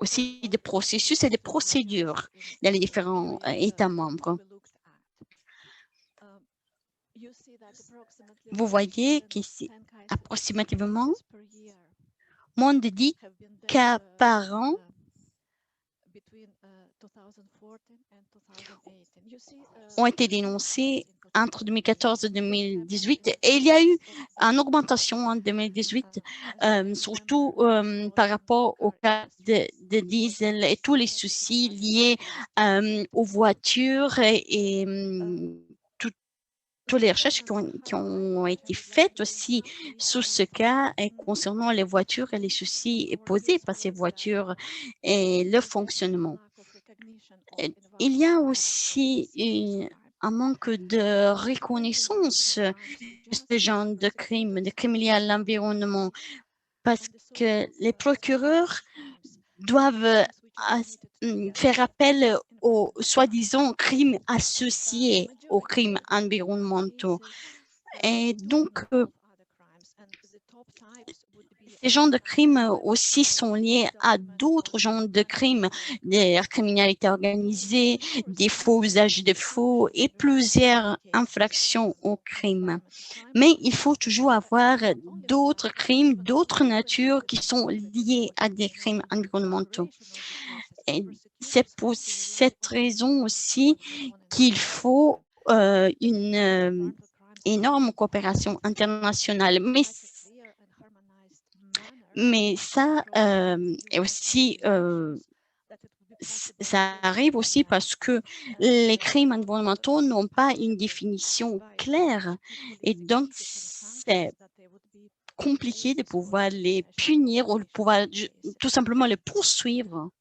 aussi des processus et des procédures dans les différents États membres. Vous voyez qu'ici, approximativement, moins de 10 cas par an ont été dénoncés entre 2014 et 2018 et il y a eu une augmentation en 2018, surtout par rapport au cas de diesel et tous les soucis liés aux voitures et toutes les recherches qui ont été faites aussi sur ce cas et concernant les voitures et les soucis posés par ces voitures et le fonctionnement. Il y a aussi un manque de reconnaissance de ce genre de crimes liés à l'environnement, parce que les procureurs doivent faire appel aux soi-disant crimes associés aux crimes environnementaux. Et donc, ces genres de crimes aussi sont liés à d'autres genres de crimes, des criminalités organisées, des faux usages de faux et plusieurs infractions aux crimes. Mais il faut toujours avoir d'autres crimes, d'autres natures qui sont liées à des crimes environnementaux. Et c'est pour cette raison aussi qu'il faut une énorme coopération internationale. Mais ça est aussi, ça arrive aussi parce que les crimes environnementaux n'ont pas une définition claire et donc c'est compliqué de pouvoir les punir ou de pouvoir tout simplement les poursuivre.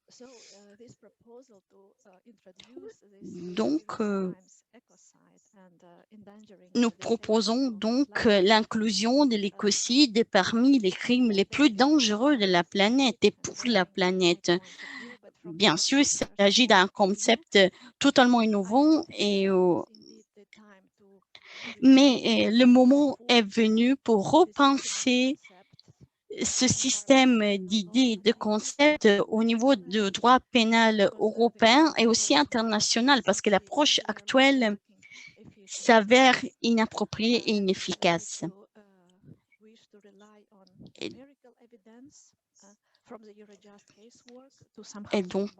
Donc, nous proposons donc l'inclusion de l'écocide parmi les crimes les plus dangereux de la planète et pour la planète. Bien sûr, il s'agit d'un concept totalement innovant, mais le moment est venu pour repenser ce système d'idées, de concepts au niveau du droit pénal européen et aussi international, parce que l'approche actuelle s'avère inappropriée et inefficace. Et donc,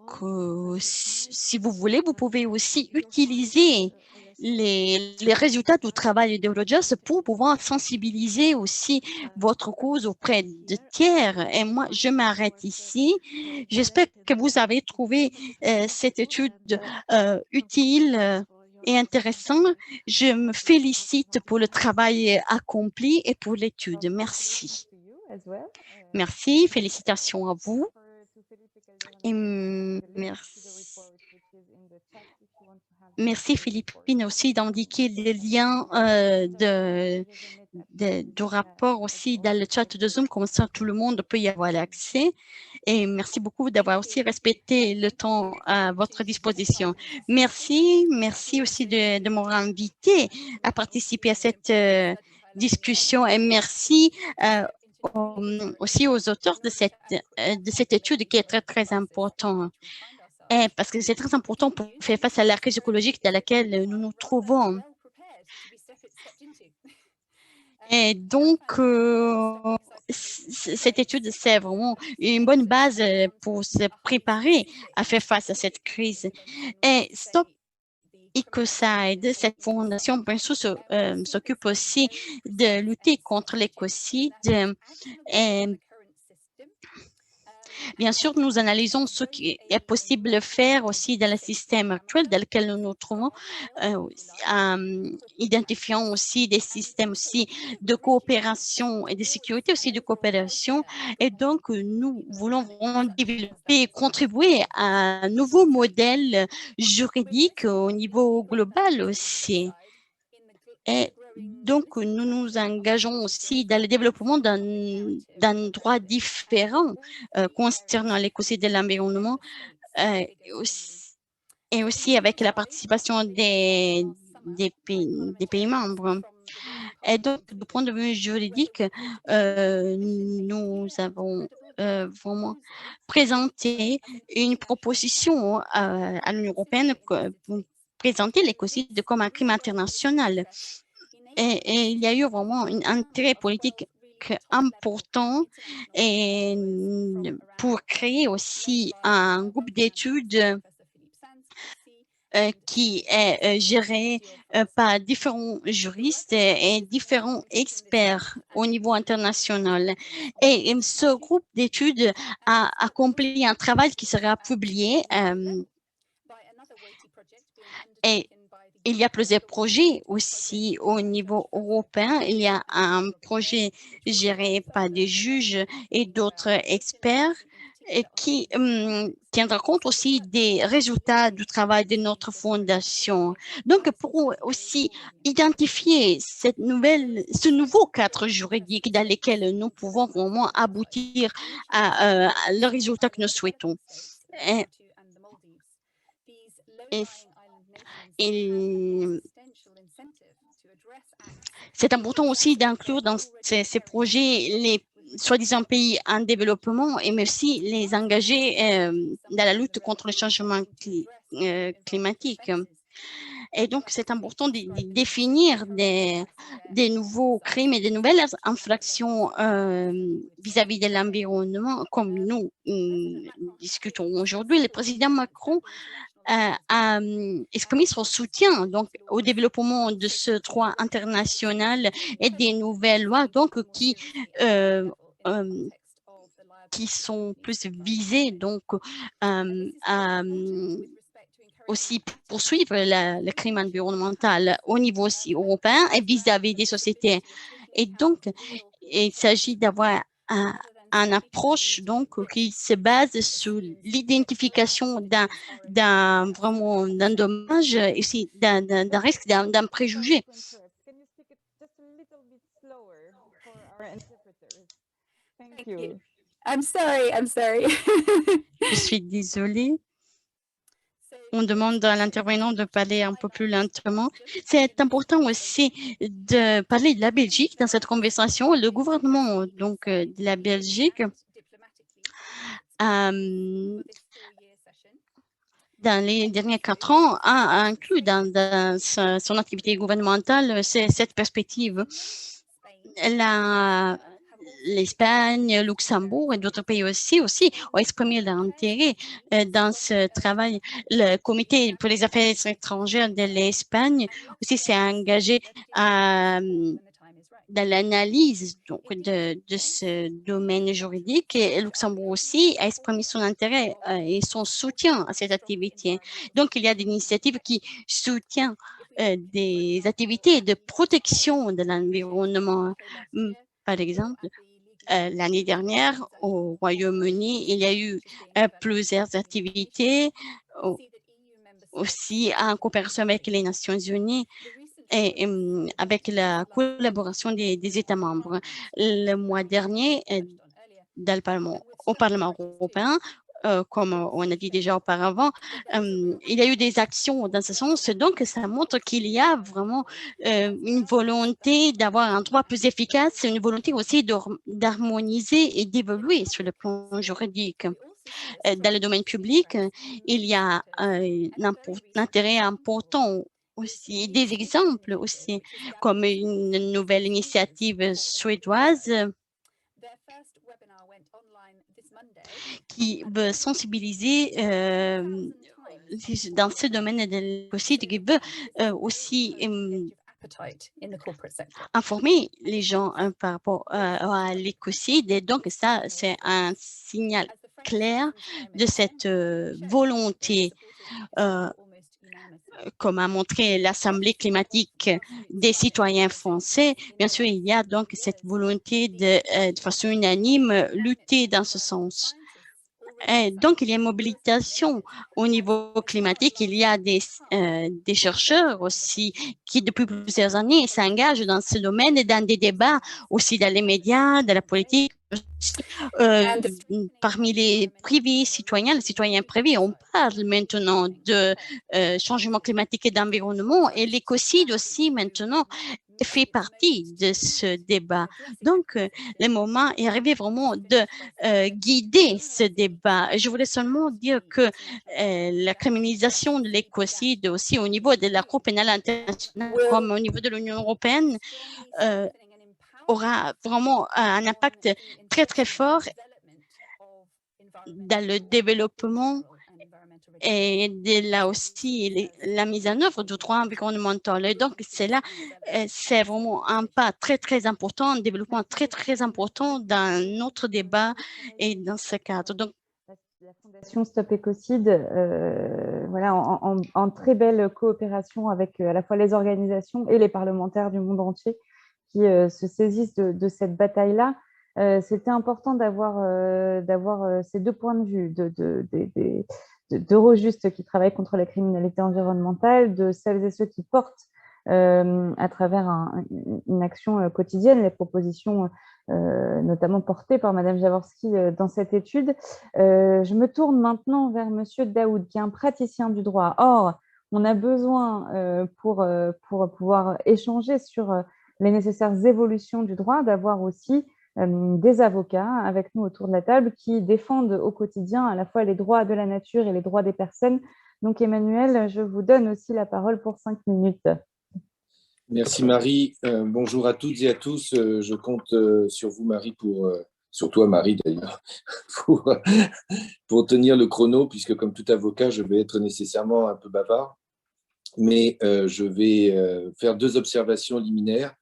si vous voulez, vous pouvez aussi utiliser les résultats du travail d'Eurojust pour pouvoir sensibiliser aussi votre cause auprès de tiers. Et moi, je m'arrête ici. J'espère que vous avez trouvé cette étude utile et intéressante. Je me félicite pour le travail accompli et pour l'étude. Merci. Merci, félicitations à vous. Et merci Philippine aussi d'indiquer les liens du rapport aussi dans le chat de Zoom, comme ça tout le monde peut y avoir accès. Et merci beaucoup d'avoir aussi respecté le temps à votre disposition. Merci aussi de m'avoir invité à participer à cette discussion et merci aussi aux auteurs de cette étude qui est très, très importante. Parce que c'est très important pour faire face à la crise écologique dans laquelle nous nous trouvons. Et donc, cette étude, c'est vraiment une bonne base pour se préparer à faire face à cette crise. Et Stop Ecocide, cette fondation, bien sûr, s'occupe aussi de lutter contre l'écocide. Bien sûr, nous analysons ce qui est possible de faire aussi dans le système actuel dans lequel nous nous trouvons, identifiant aussi des systèmes aussi de coopération et de sécurité aussi de coopération. Et donc, nous voulons vraiment développer et contribuer à un nouveau modèle juridique au niveau global aussi. Et donc, nous nous engageons aussi dans le développement d'un droit différent concernant l'écocide de l'environnement et aussi avec la participation des pays membres. Et donc, du point de vue juridique, nous avons vraiment présenté une proposition à l'Union européenne pour présenter l'écocide comme un crime international. Et il y a eu vraiment un intérêt politique important et pour créer aussi un groupe d'études qui est géré par différents juristes et différents experts au niveau international. Et ce groupe d'études a accompli un travail qui sera publié et il y a plusieurs projets aussi au niveau européen. Il y a un projet géré par des juges et d'autres experts qui tiendra compte aussi des résultats du travail de notre fondation. Donc, pour aussi identifier ce nouveau cadre juridique dans lequel nous pouvons vraiment aboutir à le résultat que nous souhaitons. C'est important aussi d'inclure dans ces projets les soi-disant pays en développement et mais aussi les engager dans la lutte contre le changement climatique. Et donc, c'est important de définir des nouveaux crimes et des nouvelles infractions vis-à-vis de l'environnement, comme nous discutons aujourd'hui. Le président Macron a exprimé son soutien donc, au développement de ce droit international et des nouvelles lois donc, qui sont plus visées donc, à aussi poursuivre le crime environnemental au niveau aussi européen et vis-à-vis des sociétés. Et donc, il s'agit d'avoir une approche donc qui se base sur l'identification d'un dommage et aussi d'un risque, d'un préjugé. I'm sorry. Je suis désolée. On demande à l'intervenant de parler un peu plus lentement. C'est important aussi de parler de la Belgique dans cette conversation. Le gouvernement donc, de la Belgique dans les derniers 4 ans, a inclus dans son activité gouvernementale cette perspective. L'Espagne, Luxembourg et d'autres pays aussi ont exprimé leur intérêt dans ce travail. Le comité pour les affaires étrangères de l'Espagne aussi s'est engagé dans l'analyse de ce domaine juridique et Luxembourg aussi a exprimé son intérêt et son soutien à cette activité. Donc, il y a des initiatives qui soutiennent des activités de protection de l'environnement. Par exemple, l'année dernière, au Royaume-Uni, il y a eu plusieurs activités aussi en coopération avec les Nations Unies et avec la collaboration des États membres. Le mois dernier, au Parlement européen, comme on a dit déjà auparavant, il y a eu des actions dans ce sens. Donc, ça montre qu'il y a vraiment une volonté d'avoir un droit plus efficace, une volonté aussi d'harmoniser et d'évoluer sur le plan juridique. Dans le domaine public, il y a un intérêt important aussi, des exemples aussi, comme une nouvelle initiative suédoise qui veut sensibiliser dans ce domaine de l'écocide, qui veut aussi informer les gens par rapport à l'écocide. Et donc, ça, c'est un signal clair de cette volonté comme a montré l'Assemblée climatique des citoyens français. Bien sûr, il y a donc cette volonté de façon unanime, lutter dans ce sens. Et donc, il y a une mobilisation au niveau climatique. Il y a des chercheurs aussi qui, depuis plusieurs années, s'engagent dans ce domaine et dans des débats aussi dans les médias, dans la politique. Parmi les privés citoyens, les citoyens privés, on parle maintenant de changement climatique et d'environnement et l'écocide aussi maintenant fait partie de ce débat. Donc, le moment est arrivé vraiment de guider ce débat. Je voulais seulement dire que la criminalisation de l'écocide aussi au niveau de la Cour pénale internationale comme au niveau de l'Union européenne aura vraiment un impact très, très fort dans le développement et là aussi la mise en œuvre du droit environnemental. Et donc, c'est vraiment un pas très, très important, un développement très, très important dans notre débat et dans ce cadre. Donc, la Fondation Stop Écocide, voilà, en très belle coopération avec à la fois les organisations et les parlementaires du monde entier qui se saisissent de cette bataille-là. C'était important d'avoir ces deux points de vue d'Eurojust qui travaille contre la criminalité environnementale, de celles et ceux qui portent à travers une action quotidienne, les propositions notamment portées par Madame Jaworski dans cette étude. Je me tourne maintenant vers Monsieur Daoud, qui est un praticien du droit. Or, on a besoin, pour pouvoir échanger sur les nécessaires évolutions du droit, d'avoir aussi des avocats avec nous autour de la table qui défendent au quotidien à la fois les droits de la nature et les droits des personnes. Donc, Emmanuel, je vous donne aussi la parole pour 5 minutes. Merci Marie. Bonjour à toutes et à tous. Je compte sur vous Marie, sur toi Marie d'ailleurs, pour tenir le chrono, puisque comme tout avocat, je vais être nécessairement un peu bavard. Mais je vais faire 2 observations liminaires.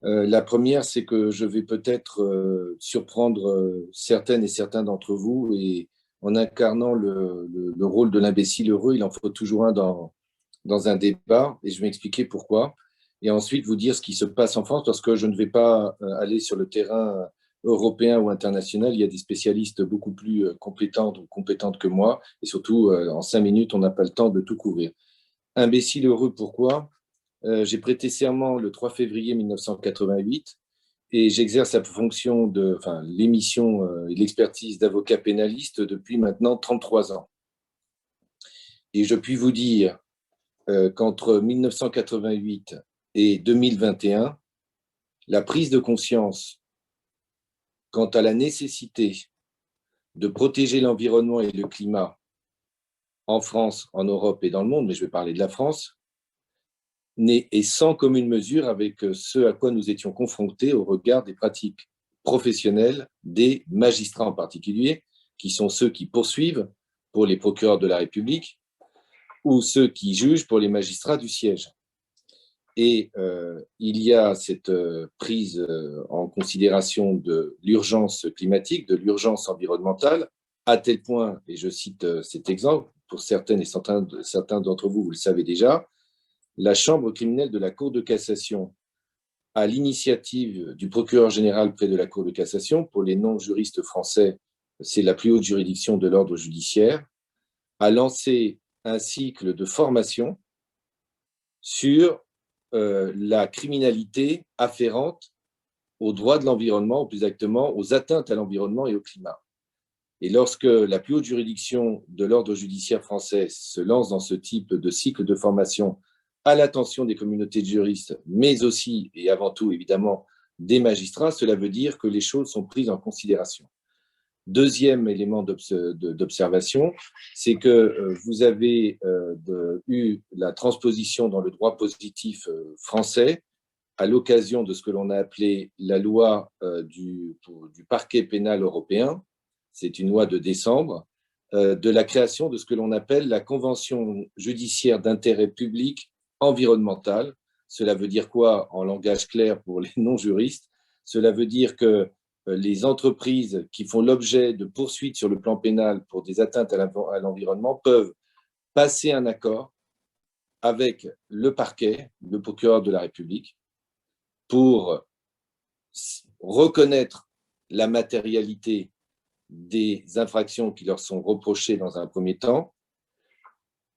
La première, c'est que je vais peut-être surprendre certaines et certains d'entre vous, et en incarnant le rôle de l'imbécile heureux, il en faut toujours un dans un débat, et je vais expliquer pourquoi. Et ensuite vous dire ce qui se passe en France, parce que je ne vais pas aller sur le terrain européen ou international. Il y a des spécialistes beaucoup plus compétentes ou compétentes que moi, et surtout en 5 minutes, on n'a pas le temps de tout couvrir. Imbécile heureux, pourquoi ? J'ai prêté serment le 3 février 1988 et j'exerce la fonction l'émission et l'expertise d'avocat pénaliste depuis maintenant 33 ans. Et je puis vous dire qu'entre 1988 et 2021, la prise de conscience quant à la nécessité de protéger l'environnement et le climat en France, en Europe et dans le monde, mais je vais parler de la France, est sans commune mesure avec ce à quoi nous étions confrontés au regard des pratiques professionnelles des magistrats en particulier, qui sont ceux qui poursuivent pour les procureurs de la République ou ceux qui jugent pour les magistrats du siège. Et il y a cette prise en considération de l'urgence climatique, de l'urgence environnementale, à tel point, et je cite cet exemple, pour certaines et certains d'entre vous, vous le savez déjà, la Chambre criminelle de la Cour de cassation, à l'initiative du procureur général près de la Cour de cassation, pour les non-juristes français, c'est la plus haute juridiction de l'ordre judiciaire, a lancé un cycle de formation sur la criminalité afférente aux droits de l'environnement, ou plus exactement aux atteintes à l'environnement et au climat. Et lorsque la plus haute juridiction de l'ordre judiciaire français se lance dans ce type de cycle de formation à l'attention des communautés de juristes, mais aussi et avant tout, évidemment, des magistrats, cela veut dire que les choses sont prises en considération. Deuxième élément d'observation, c'est que vous avez eu la transposition dans le droit positif français à l'occasion de ce que l'on a appelé la loi du parquet pénal européen, c'est une loi de décembre, de la création de ce que l'on appelle la Convention judiciaire d'intérêt public environnemental. Cela veut dire quoi en langage clair pour les non-juristes? Cela veut dire que les entreprises qui font l'objet de poursuites sur le plan pénal pour des atteintes à l'environnement peuvent passer un accord avec le parquet, le procureur de la République, pour reconnaître la matérialité des infractions qui leur sont reprochées dans un premier temps,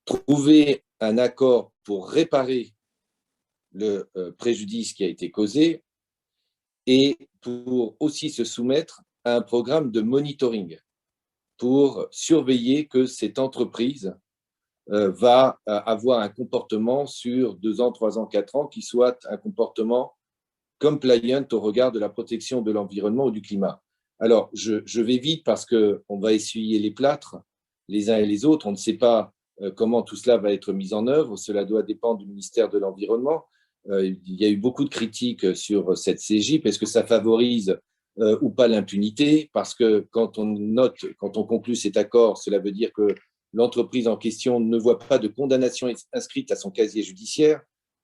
trouver un accord pour réparer le préjudice qui a été causé et pour aussi se soumettre à un programme de monitoring pour surveiller que cette entreprise va avoir un comportement sur 2 ans, 3 ans, 4 ans qui soit un comportement compliant au regard de la protection de l'environnement ou du climat. Alors, je vais vite parce qu'on va essuyer les plâtres les uns et les autres. On ne sait pas comment tout cela va être mis en œuvre. Cela doit dépendre du ministère de l'Environnement. Il y a eu beaucoup de critiques sur cette CJIP. Est-ce que ça favorise ou pas l'impunité? Parce que quand on conclut cet accord, cela veut dire que l'entreprise en question ne voit pas de condamnation inscrite à son casier judiciaire.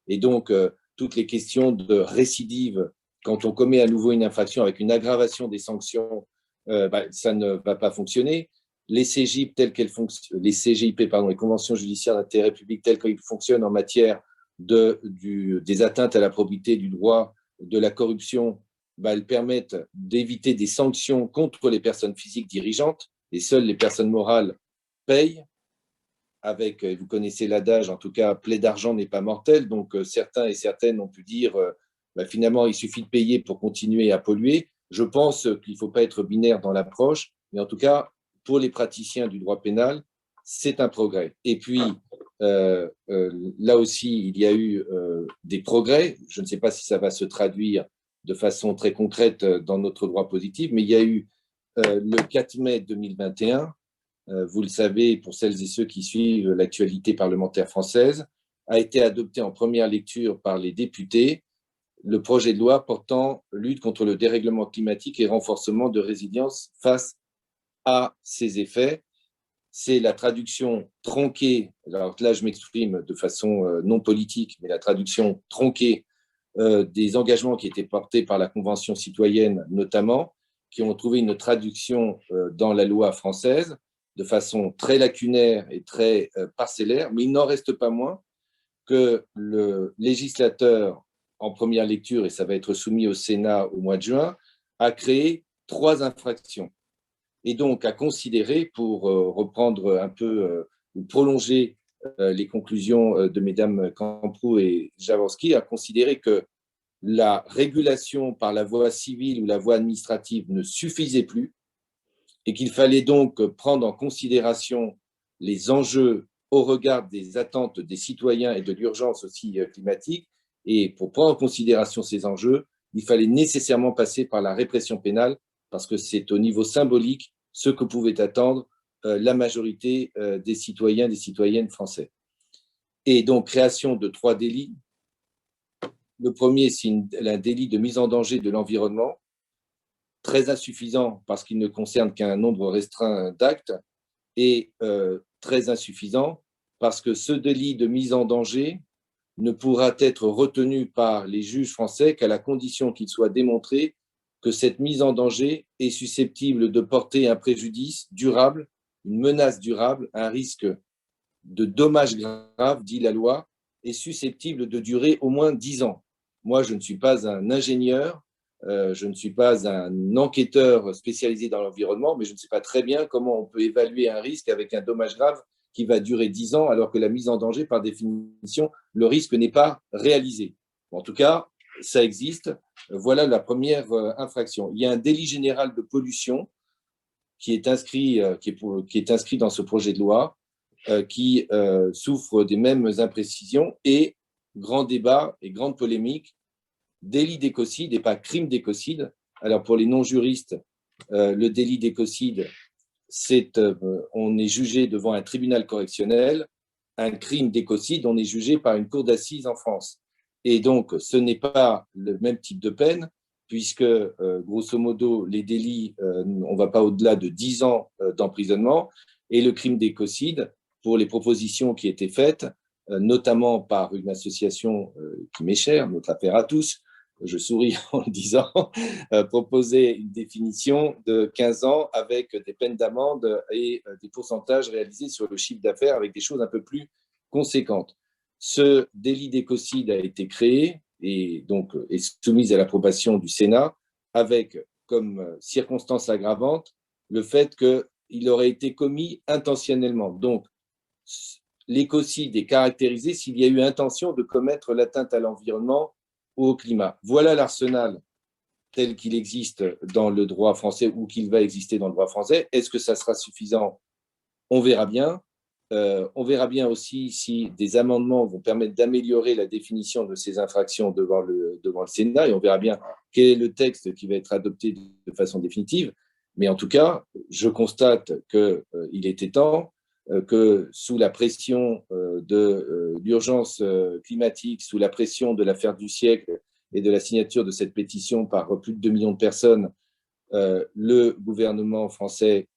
Et donc, toutes les questions de récidive, quand on commet à nouveau une infraction avec une aggravation des sanctions, ça ne va pas fonctionner. Les CGIP, les conventions judiciaires d'intérêt public telles qu'elles fonctionnent en matière des atteintes à la probité du droit, de la corruption, elles permettent d'éviter des sanctions contre les personnes physiques dirigeantes, et seules les personnes morales payent. Avec, vous connaissez l'adage, en tout cas, plaie d'argent n'est pas mortel. Donc, certains et certaines ont pu dire, finalement, il suffit de payer pour continuer à polluer. Je pense qu'il ne faut pas être binaire dans l'approche, mais en tout cas, pour les praticiens du droit pénal, c'est un progrès. Et puis, là aussi, il y a eu des progrès. Je ne sais pas si ça va se traduire de façon très concrète dans notre droit positif, mais il y a eu le 4 mai 2021, vous le savez, pour celles et ceux qui suivent l'actualité parlementaire française, a été adopté en première lecture par les députés le projet de loi portant lutte contre le dérèglement climatique et renforcement de résilience face à ses effets. C'est la traduction tronquée, alors là je m'exprime de façon non politique, mais la traduction tronquée des engagements qui étaient portés par la Convention citoyenne notamment, qui ont trouvé une traduction dans la loi française de façon très lacunaire et très parcellaire, mais il n'en reste pas moins que le législateur, en première lecture, et ça va être soumis au Sénat au mois de juin, a créé 3 infractions. Et donc, à considérer, pour reprendre un peu ou prolonger les conclusions de mesdames Camproux et Jaworski, à considérer que la régulation par la voie civile ou la voie administrative ne suffisait plus et qu'il fallait donc prendre en considération les enjeux au regard des attentes des citoyens et de l'urgence aussi climatique. Et pour prendre en considération ces enjeux, il fallait nécessairement passer par la répression pénale parce que c'est au niveau symbolique ce que pouvait attendre la majorité des citoyens et des citoyennes français. Et donc, création de 3 délits. Le premier, c'est un délit de mise en danger de l'environnement, très insuffisant parce qu'il ne concerne qu'un nombre restreint d'actes, et très insuffisant parce que ce délit de mise en danger ne pourra être retenu par les juges français qu'à la condition qu'il soit démontré que cette mise en danger est susceptible de porter un préjudice durable, une menace durable, un risque de dommages graves, dit la loi, est susceptible de durer au moins 10 ans. Moi, je ne suis pas un ingénieur, je ne suis pas un enquêteur spécialisé dans l'environnement, mais je ne sais pas très bien comment on peut évaluer un risque avec un dommage grave qui va durer 10 ans, alors que la mise en danger, par définition, le risque n'est pas réalisé. En tout cas, ça existe. Voilà la première infraction. Il y a un délit général de pollution qui est inscrit dans ce projet de loi, qui souffre des mêmes imprécisions, et grand débat et grande polémique, délit d'écocide et pas crime d'écocide. Alors pour les non-juristes, le délit d'écocide, on est jugé devant un tribunal correctionnel. Un crime d'écocide, on est jugé par une cour d'assises en France. Et donc, ce n'est pas le même type de peine, puisque, grosso modo, les délits, on ne va pas au-delà de 10 ans d'emprisonnement, et le crime d'écocide, pour les propositions qui étaient faites, notamment par une association qui m'est chère, Notre Affaire à tous, je souris en le disant, proposait une définition de 15 ans avec des peines d'amende et des pourcentages réalisés sur le chiffre d'affaires avec des choses un peu plus conséquentes. Ce délit d'écocide a été créé et donc est soumis à l'approbation du Sénat avec comme circonstance aggravante le fait qu'il aurait été commis intentionnellement. Donc, l'écocide est caractérisé s'il y a eu intention de commettre l'atteinte à l'environnement ou au climat. Voilà l'arsenal tel qu'il existe dans le droit français ou qu'il va exister dans le droit français. Est-ce que ça sera suffisant? On verra bien. On verra bien aussi si des amendements vont permettre d'améliorer la définition de ces infractions devant le Sénat, et on verra bien quel est le texte qui va être adopté de façon définitive. Mais en tout cas, je constate qu'il était temps que sous la pression de l'urgence climatique, sous la pression de l'affaire du siècle et de la signature de cette pétition par plus de 2 millions de personnes, le gouvernement français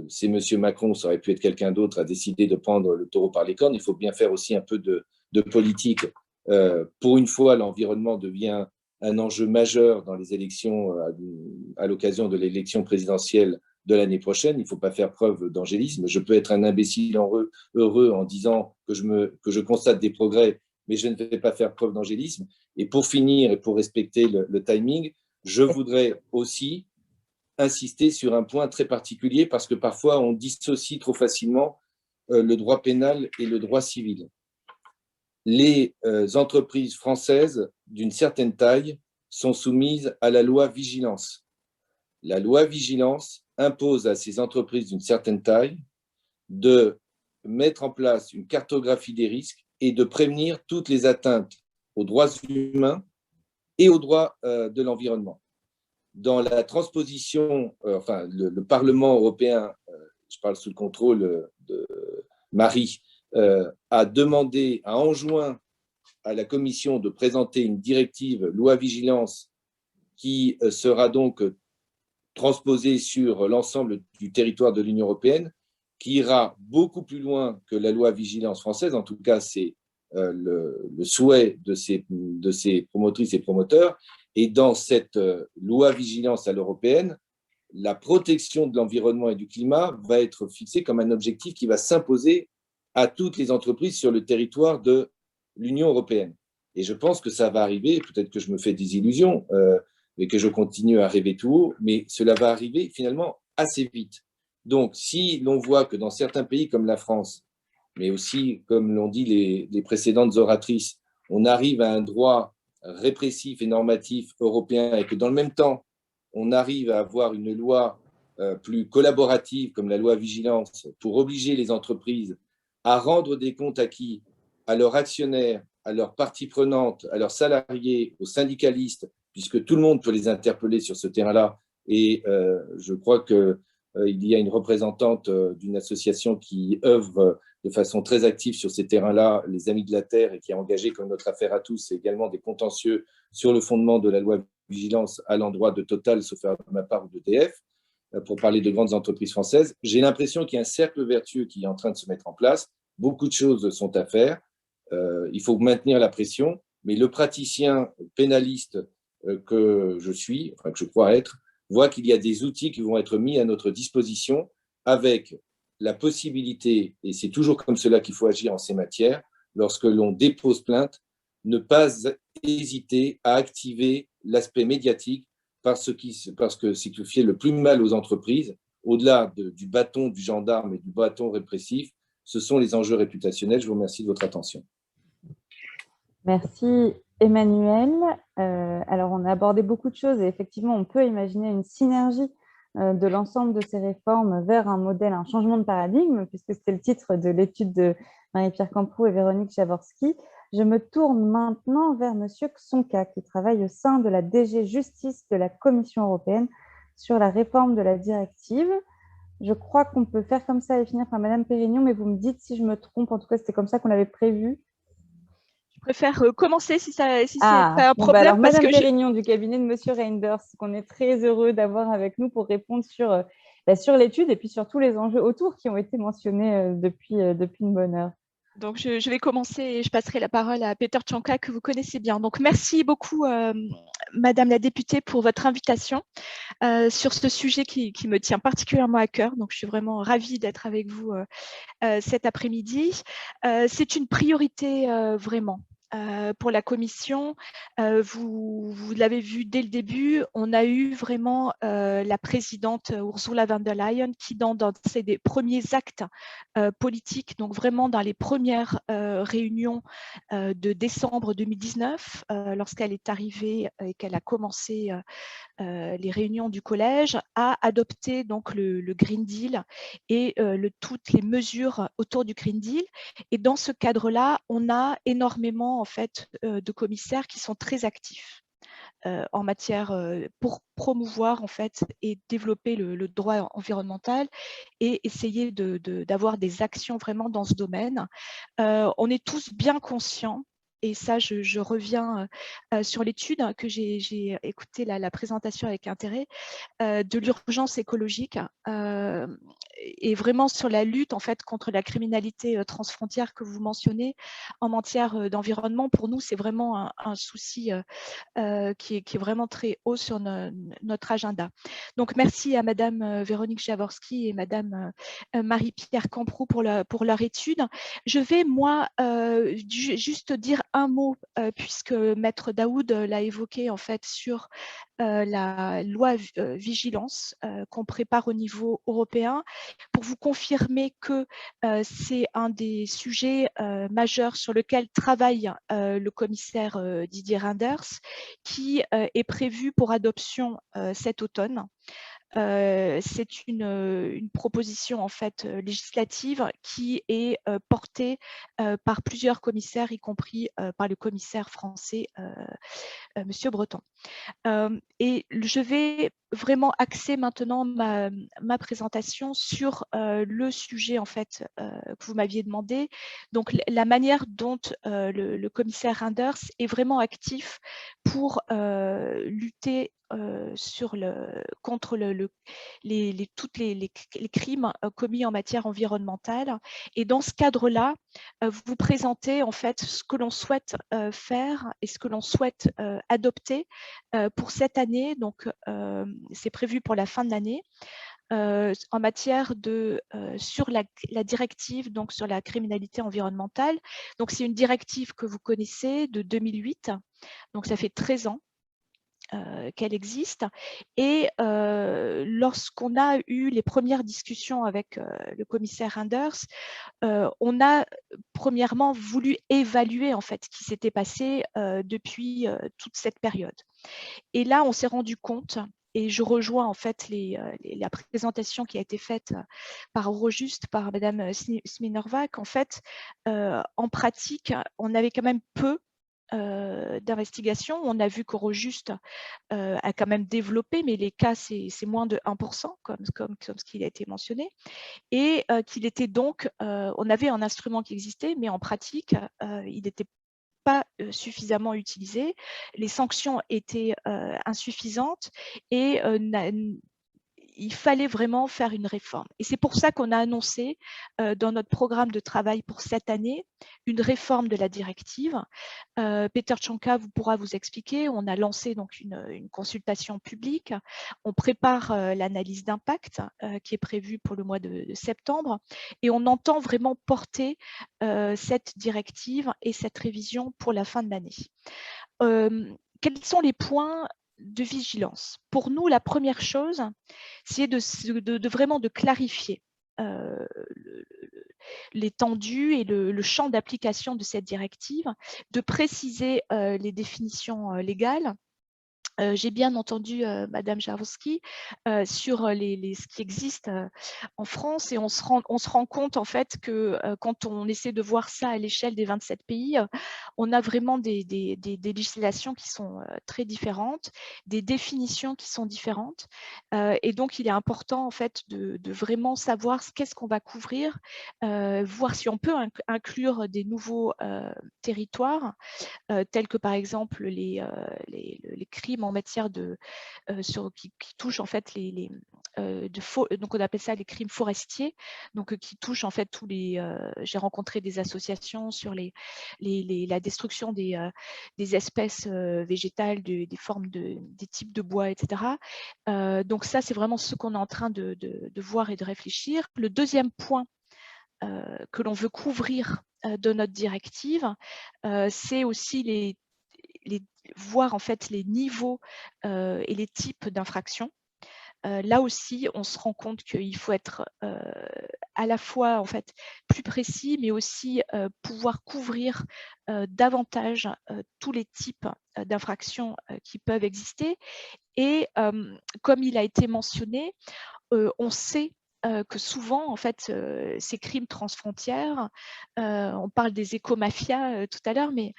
c'est M. Macron, ça aurait pu être quelqu'un d'autre, a décidé de prendre le taureau par les cornes. Il faut bien faire aussi un peu de politique. Pour une fois, l'environnement devient un enjeu majeur dans les élections à l'occasion de l'élection présidentielle de l'année prochaine. Il ne faut pas faire preuve d'angélisme. Je peux être un imbécile heureux en disant que je constate des progrès, mais je ne vais pas faire preuve d'angélisme. Et pour finir, et pour respecter le timing, je voudrais aussi insister sur un point très particulier, parce que parfois on dissocie trop facilement le droit pénal et le droit civil. Les entreprises françaises d'une certaine taille sont soumises à la loi Vigilance. La loi Vigilance impose à ces entreprises d'une certaine taille de mettre en place une cartographie des risques et de prévenir toutes les atteintes aux droits humains et aux droits de l'environnement. Dans la transposition, le Parlement européen, je parle sous le contrôle de Marie, a enjoint à la Commission de présenter une directive loi vigilance qui sera donc transposée sur l'ensemble du territoire de l'Union européenne, qui ira beaucoup plus loin que la loi vigilance française. En tout cas, c'est le souhait de ces promotrices et promoteurs. Et dans cette loi vigilance à l'européenne, la protection de l'environnement et du climat va être fixée comme un objectif qui va s'imposer à toutes les entreprises sur le territoire de l'Union européenne. Et je pense que ça va arriver, peut-être que je me fais des illusions, et que je continue à rêver tout haut, mais cela va arriver finalement assez vite. Donc, si l'on voit que dans certains pays comme la France, mais aussi, comme l'ont dit les précédentes oratrices, on arrive à un droit répressif et normatif européen, et que dans le même temps, on arrive à avoir une loi plus collaborative, comme la loi Vigilance, pour obliger les entreprises à rendre des comptes à qui? À leurs actionnaires, à leurs parties prenantes, à leurs salariés, aux syndicalistes, puisque tout le monde peut les interpeller sur ce terrain-là. Et je crois qu'il y a une représentante d'une association qui œuvre de façon très active sur ces terrains-là, les Amis de la Terre, et qui a engagé comme notre affaire à tous également des contentieux sur le fondement de la loi Vigilance à l'endroit de Total, sauf à ma part, ou d'EDF, pour parler de grandes entreprises françaises. J'ai l'impression qu'il y a un cercle vertueux qui est en train de se mettre en place. Beaucoup de choses sont à faire. Il faut maintenir la pression, mais le praticien pénaliste que je suis, enfin que je crois être, voit qu'il y a des outils qui vont être mis à notre disposition avec la possibilité, et c'est toujours comme cela qu'il faut agir en ces matières, lorsque l'on dépose plainte, ne pas hésiter à activer l'aspect médiatique, parce que ce qui fait le plus mal aux entreprises, au-delà du bâton du gendarme et du bâton répressif, ce sont les enjeux réputationnels. Je vous remercie de votre attention. Merci Emmanuel. Alors, on a abordé beaucoup de choses et effectivement, on peut imaginer une synergie de l'ensemble de ces réformes vers un modèle, un changement de paradigme, puisque c'était le titre de l'étude de Marie-Pierre Camproux et Véronique Jaworski. Je me tourne maintenant vers M. Csonka, qui travaille au sein de la DG Justice de la Commission européenne sur la réforme de la directive. Je crois qu'on peut faire comme ça et finir par Madame Pérignon, mais vous me dites si je me trompe. En tout cas, c'était comme ça qu'on l'avait prévu. Je préfère commencer si c'est pas un problème. Alors, Madame Pérignon du cabinet de Monsieur Reinders, qu'on est très heureux d'avoir avec nous pour répondre sur l'étude et puis sur tous les enjeux autour qui ont été mentionnés depuis une bonne heure. Donc, je vais commencer et je passerai la parole à Peter Csonka, que vous connaissez bien. Donc, merci beaucoup, Madame la députée, pour votre invitation sur ce sujet qui me tient particulièrement à cœur. Donc, je suis vraiment ravie d'être avec vous cet après-midi. C'est une priorité vraiment. Pour la Commission, vous l'avez vu dès le début, on a eu vraiment la présidente Ursula von der Leyen qui, dans ses premiers actes politiques, donc vraiment dans les premières réunions de décembre 2019, lorsqu'elle est arrivée et qu'elle a commencé les réunions du collège, a adopté donc le Green Deal et toutes les mesures autour du Green Deal. Et dans ce cadre-là, on a énormément en fait de commissaires qui sont très actifs en matière pour promouvoir en fait et développer le droit environnemental et essayer d'avoir des actions vraiment dans ce domaine. On est tous bien conscients et ça, je reviens sur l'étude que j'ai écouté la présentation avec intérêt, de l'urgence écologique et vraiment sur la lutte en fait contre la criminalité transfrontière que vous mentionnez en matière d'environnement. Pour nous, c'est vraiment un souci qui est vraiment très haut sur notre agenda. Donc, merci à Madame Véronique Jaworski et Madame Marie-Pierre Camproux pour leur étude. Je vais, moi, juste dire un mot, puisque Maître Daoud l'a évoqué, en fait, sur la loi vigilance qu'on prépare au niveau européen, pour vous confirmer que c'est un des sujets majeurs sur lequel travaille le commissaire Didier Reynders, qui est prévu pour adoption cet automne. C'est une proposition en fait législative qui est portée par plusieurs commissaires, y compris par le commissaire français, Monsieur Breton. Et je vais vraiment axer maintenant ma présentation sur le sujet en fait que vous m'aviez demandé, donc la manière dont le commissaire Reynders est vraiment actif pour lutter contre tous les crimes commis en matière environnementale. Et dans ce cadre-là, vous présentez en fait ce que l'on souhaite faire et ce que l'on souhaite adopter pour cette année. Donc, c'est prévu pour la fin de l'année. En matière sur la directive, donc sur la criminalité environnementale. Donc, c'est une directive que vous connaissez de 2008. Donc, ça fait 13 ans. Qu'elle existe. Et lorsqu'on a eu les premières discussions avec le commissaire Reynders, on a premièrement voulu évaluer en fait ce qui s'était passé depuis toute cette période. Et là, on s'est rendu compte, et je rejoins en fait la présentation qui a été faite par Eurojust, par Madame Sminerva, qu'en fait, en pratique, on avait quand même peu d'investigation. On a vu qu'Eurojust a quand même développé, mais les cas, c'est moins de 1%, comme ce qui a été mentionné, et qu'il était donc, on avait un instrument qui existait, mais en pratique, il n'était pas suffisamment utilisé, les sanctions étaient insuffisantes et il fallait vraiment faire une réforme. Et c'est pour ça qu'on a annoncé dans notre programme de travail pour cette année une réforme de la directive. Peter Czonka pourra vous expliquer. On a lancé donc une consultation publique. On prépare l'analyse d'impact qui est prévue pour le mois de septembre. Et on entend vraiment porter cette directive et cette révision pour la fin de l'année. Quels sont les points de vigilance? Pour nous, la première chose, c'est vraiment de clarifier l'étendue et le champ d'application de cette directive, de préciser les définitions légales. J'ai bien entendu Madame Jaworski sur ce qui existe en France, et on se rend compte en fait que quand on essaie de voir ça à l'échelle des 27 pays, on a vraiment des législations qui sont très différentes, des définitions qui sont différentes, et donc il est important en fait de vraiment savoir qu'est-ce qu'on va couvrir, voir si on peut inclure des nouveaux territoires, tels que par exemple les crimes en matière qui touchent en fait donc on appelle ça les crimes forestiers, donc qui touchent en fait j'ai rencontré des associations sur la destruction des espèces végétales, des formes des types de bois, etc. Donc ça, c'est vraiment ce qu'on est en train de voir et de réfléchir. Le deuxième point que l'on veut couvrir de notre directive, c'est aussi voir en fait les niveaux et les types d'infractions. Là aussi, on se rend compte qu'il faut être à la fois en fait plus précis, mais aussi pouvoir couvrir davantage tous les types d'infractions qui peuvent exister. Et comme il a été mentionné, on sait que souvent, en fait, ces crimes transfrontières, on parle des écomafias tout à l'heure, mais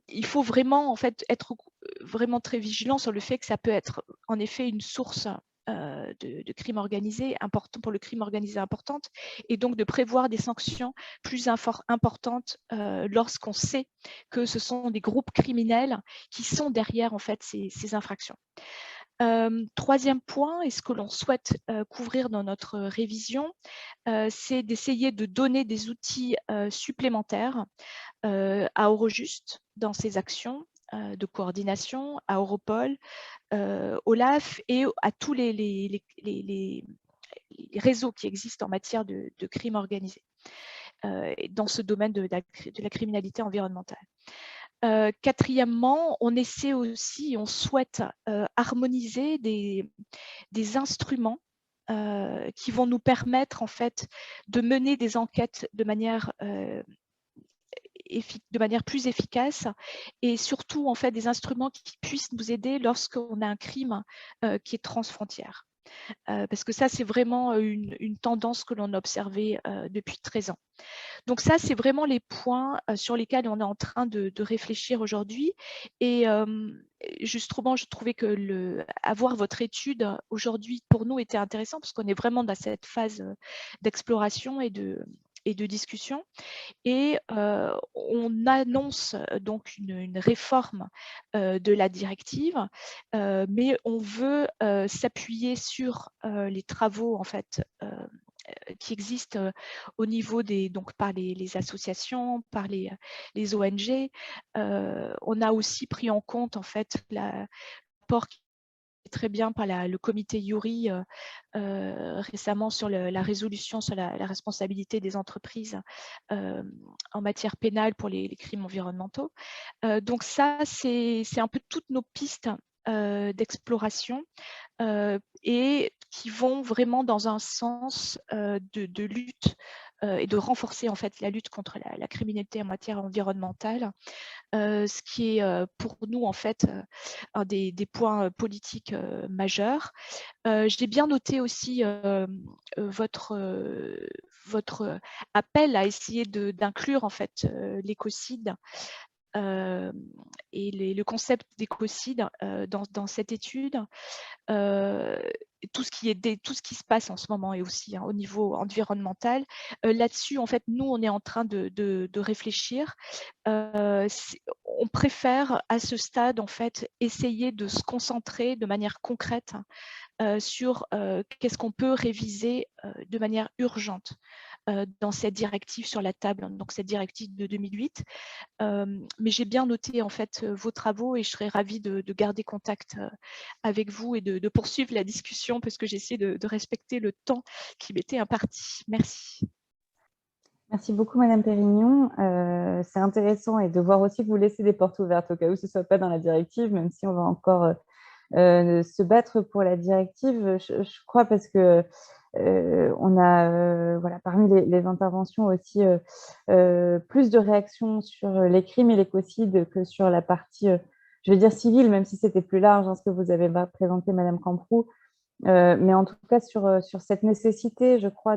il faut vraiment en fait être vraiment très vigilant sur le fait que ça peut être en effet une source de crime organisé important pour le crime organisé importante, et donc de prévoir des sanctions plus importantes lorsqu'on sait que ce sont des groupes criminels qui sont derrière en fait ces infractions. Troisième point, et ce que l'on souhaite couvrir dans notre révision, c'est d'essayer de donner des outils supplémentaires à Eurojust dans ses actions de coordination, à Europol, OLAF et à tous les réseaux qui existent en matière de crime organisé dans ce domaine de la criminalité environnementale. Quatrièmement, on essaie aussi, on souhaite harmoniser des instruments qui vont nous permettre en fait de mener des enquêtes de manière plus efficace, et surtout en fait des instruments qui puissent nous aider lorsqu'on a un crime qui est transfrontière. Parce que ça, c'est vraiment une tendance que l'on a observée depuis 13 ans. Donc ça, c'est vraiment les points sur lesquels on est en train de réfléchir aujourd'hui. Et justement, je trouvais que avoir votre étude aujourd'hui, pour nous, était intéressant parce qu'on est vraiment dans cette phase d'exploration et de discussion. Et on annonce donc une réforme de la directive, mais on veut s'appuyer sur les travaux en fait qui existent au niveau par les associations, par les ONG. On a aussi pris en compte en fait l'apport qui est très bien par le comité Yuri récemment sur la résolution sur la responsabilité des entreprises en matière pénale pour les crimes environnementaux. Donc ça, c'est un peu toutes nos pistes d'exploration et qui vont vraiment dans un sens de lutte et de renforcer en fait la lutte contre la criminalité en matière environnementale, ce qui est pour nous en fait un des points politiques majeurs. J'ai bien noté aussi votre appel à essayer d'inclure en fait l'écocide et le concept d'écocide dans cette étude. Tout ce qui se passe en ce moment et aussi au niveau environnemental. Là-dessus, en fait, nous, on est en train de réfléchir. On préfère à ce stade, en fait, essayer de se concentrer de manière concrète sur qu'est-ce qu'on peut réviser de manière urgente dans cette directive sur la table, donc cette directive de 2008. Mais j'ai bien noté en fait vos travaux et je serais ravie de garder contact avec vous et de poursuivre la discussion parce que j'essaie de respecter le temps qui m'était imparti. Merci. Merci beaucoup, Madame Pérignon. C'est intéressant et de voir aussi que vous laissez des portes ouvertes au cas où ce ne soit pas dans la directive, même si on va encore se battre pour la directive. Je crois parce que on a, voilà, parmi les interventions aussi, plus de réactions sur les crimes et l'écocide que sur la partie, je veux dire, civile, même si c'était plus large, ce que vous avez présenté, Madame Camproux. Mais en tout cas, sur cette nécessité, je crois,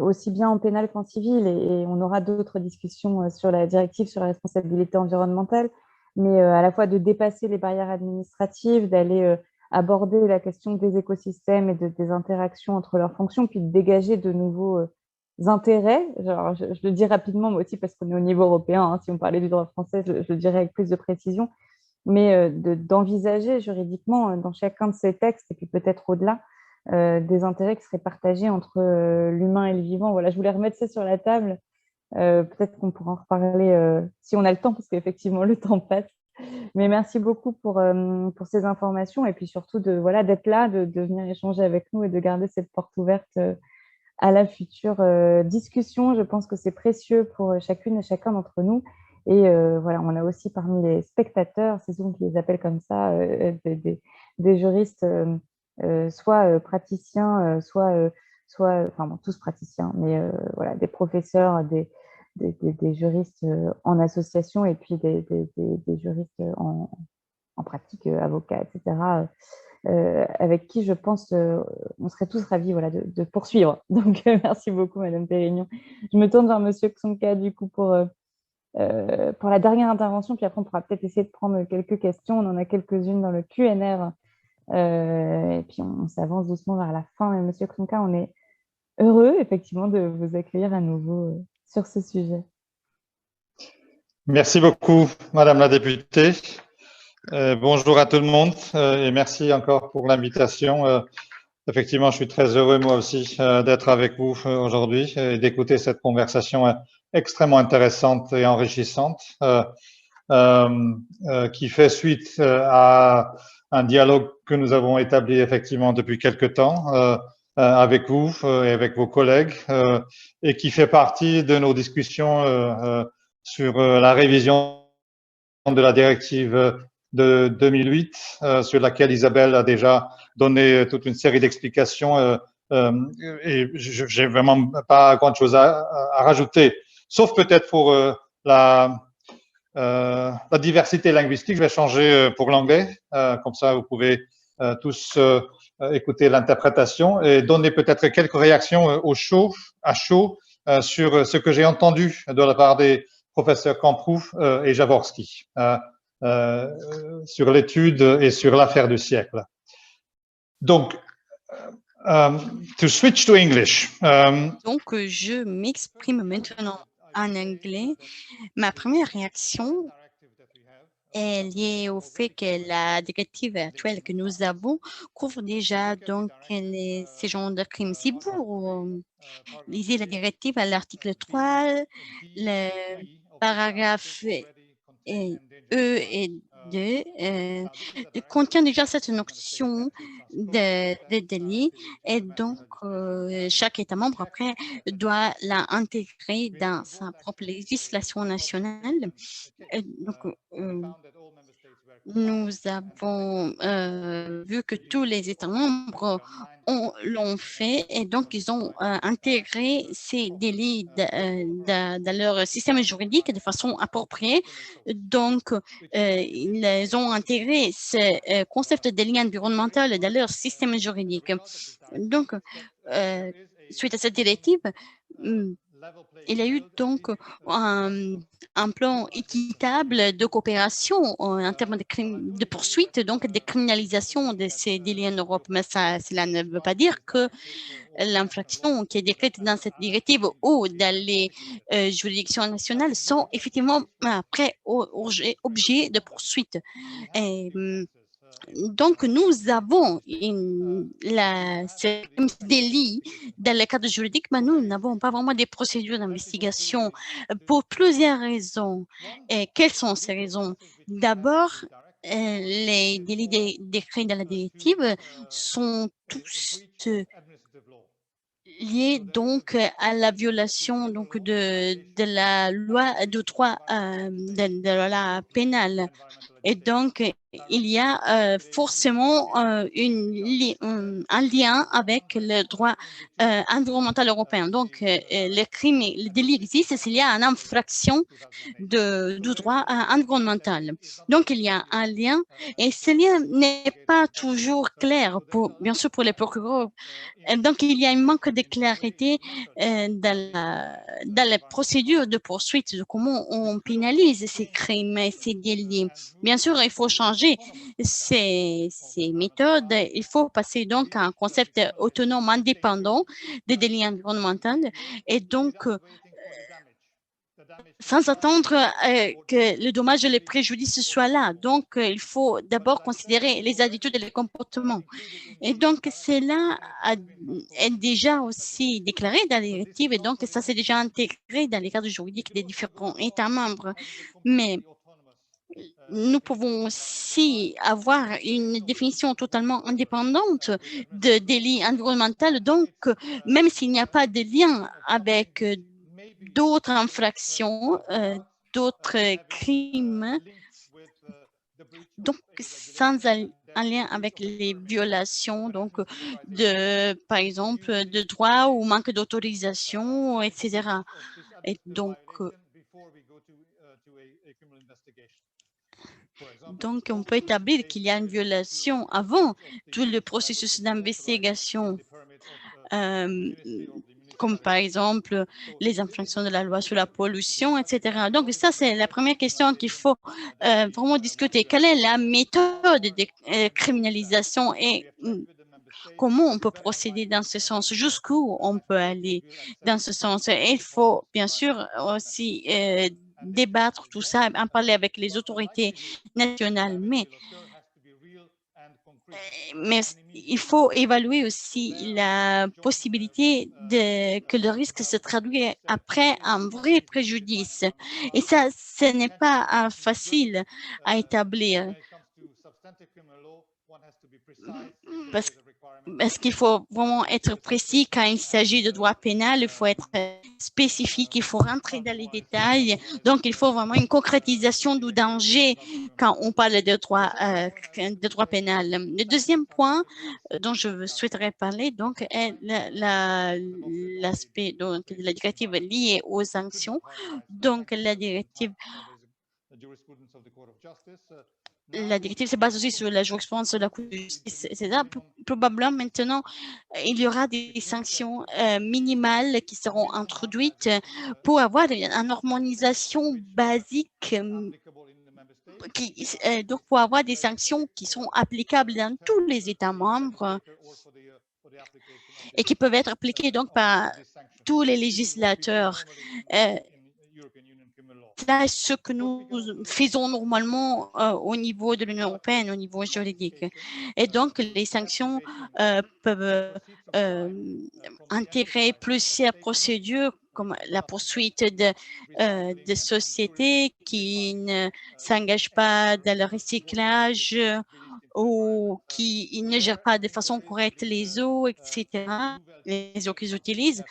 aussi bien en pénal qu'en civil, et on aura d'autres discussions sur la directive sur la responsabilité environnementale, mais à la fois de dépasser les barrières administratives, d'aller aborder la question des écosystèmes et des interactions entre leurs fonctions, puis de dégager de nouveaux intérêts. Genre, je le dis rapidement, moi aussi, parce qu'on est au niveau européen, si on parlait du droit français, je le dirais avec plus de précision, mais d'envisager juridiquement dans chacun de ces textes, et puis peut-être au-delà, des intérêts qui seraient partagés entre l'humain et le vivant. Voilà, je voulais remettre ça sur la table. Peut-être qu'on pourra en reparler si on a le temps, parce qu'effectivement, le temps passe. Mais merci beaucoup pour ces informations et puis surtout d'être là, de venir échanger avec nous et de garder cette porte ouverte à la future discussion. Je pense que c'est précieux pour chacune et chacun d'entre nous. Et voilà, on a aussi parmi les spectateurs, c'est souvent qu'ils les appellent comme ça, des juristes soit praticiens, soit enfin bon, tous praticiens, mais voilà, des professeurs, des juristes en association et puis des juristes en pratique, avocats, etc., avec qui je pense on serait tous ravis, voilà, de poursuivre. Donc, merci beaucoup, Madame Pérignon. Je me tourne vers Monsieur Xonka, du coup, pour la dernière intervention, puis après, on pourra peut-être essayer de prendre quelques questions. On en a quelques-unes dans le Q&R Et puis, on s'avance doucement vers la fin. Mais Monsieur Kronka, on est heureux, effectivement, de vous accueillir à nouveau sur ce sujet. Merci beaucoup, Madame la députée. Bonjour à tout le monde et merci encore pour l'invitation. Effectivement, je suis très heureux, moi aussi, d'être avec vous aujourd'hui et d'écouter cette conversation extrêmement intéressante et enrichissante qui fait suite à un dialogue que nous avons établi effectivement depuis quelque temps avec vous et avec vos collègues et qui fait partie de nos discussions sur la révision de la directive de 2008, sur laquelle Isabelle a déjà donné toute une série d'explications et j'ai vraiment pas grand-chose à rajouter, sauf peut-être pour la diversité linguistique. Je vais changer pour l'anglais, comme ça vous pouvez tous écouter l'interprétation et donner peut-être quelques réactions à chaud sur ce que j'ai entendu de la part des professeurs Kamprou et Jaworski sur l'étude et sur l'affaire du siècle. Donc, to switch to English. Donc, je m'exprime maintenant en anglais. Ma première réaction est liée au fait que la directive actuelle que nous avons couvre déjà donc ces genres de crimes. Si vous lisez la directive à l'article 3, le paragraphe E et 2 contient déjà cette notion de délit et donc chaque État membre après doit l'intégrer dans sa propre législation nationale. Donc, nous avons vu que tous les États membres l'ont fait et donc ils ont intégré ces délits dans leur système juridique de façon appropriée. Donc, ils ont intégré ce concept de délit environnemental dans leur système juridique. Donc, suite à cette directive, il y a eu donc un plan équitable de coopération en termes de poursuite, donc de criminalisation de ces délits en Europe. Mais cela ne veut pas dire que l'infraction qui est décrite dans cette directive ou dans les juridictions nationales sont effectivement après objet de poursuite. Et, donc, nous avons ce délit dans le cadre juridique, mais nous n'avons pas vraiment des procédures d'investigation pour plusieurs raisons. Et quelles sont ces raisons? D'abord, les délits décrits dans la directive sont tous liés donc à la violation donc de la loi de droit de la loi pénale. Et donc, il y a forcément un lien avec le droit environnemental européen. Donc, le crime, le délit existe s'il y a une infraction du droit environnemental. Donc, il y a un lien et ce lien n'est pas toujours clair, bien sûr, pour les procureurs. Donc, il y a un manque de clarité dans la procédure de poursuite, de comment on pénalise ces crimes et ces délits. Bien sûr, il faut changer ces méthodes. Il faut passer donc à un concept autonome, indépendant des délits environnementaux et donc sans attendre que le dommage et le préjudice soient là. Donc, il faut d'abord considérer les attitudes et les comportements. Et donc, cela est déjà aussi déclaré dans la directive et donc ça c'est déjà intégré dans les cadres juridiques des différents États membres. Mais nous pouvons aussi avoir une définition totalement indépendante de délit environnemental. Donc, même s'il n'y a pas de lien avec d'autres infractions, d'autres crimes, donc sans un lien avec les violations, donc par exemple, de droits ou manque d'autorisation, etc. Et donc, on peut établir qu'il y a une violation avant tout le processus d'investigation. comme par exemple les infractions de la loi sur la pollution, etc. Donc ça, c'est la première question qu'il faut vraiment discuter. Quelle est la méthode de criminalisation et comment on peut procéder dans ce sens, jusqu'où on peut aller dans ce sens. Et il faut bien sûr aussi débattre tout ça, en parler avec les autorités nationales, mais il faut évaluer aussi la possibilité que le risque se traduise après un vrai préjudice. Et ça, ce n'est pas facile à établir. Parce qu'il faut vraiment être précis quand il s'agit de droit pénal, il faut être spécifique, il faut rentrer dans les détails. Donc, il faut vraiment une concrétisation du danger quand on parle de droit pénal. Le deuxième point dont je souhaiterais parler donc, est l'aspect de la directive liée aux sanctions. Donc, la directive se base aussi sur la jurisprudence de la Cour de justice. C'est ça, probablement maintenant, il y aura des sanctions minimales qui seront introduites pour avoir une harmonisation basique, donc pour avoir des sanctions qui sont applicables dans tous les États membres et qui peuvent être appliquées donc par tous les législateurs. C'est ce que nous faisons normalement au niveau de l'Union européenne, au niveau juridique. Et donc, les sanctions peuvent intégrer plusieurs procédures comme la poursuite de sociétés qui ne s'engagent pas dans le recyclage ou qui ne gèrent pas de façon correcte les eaux, etc., les eaux qu'ils utilisent.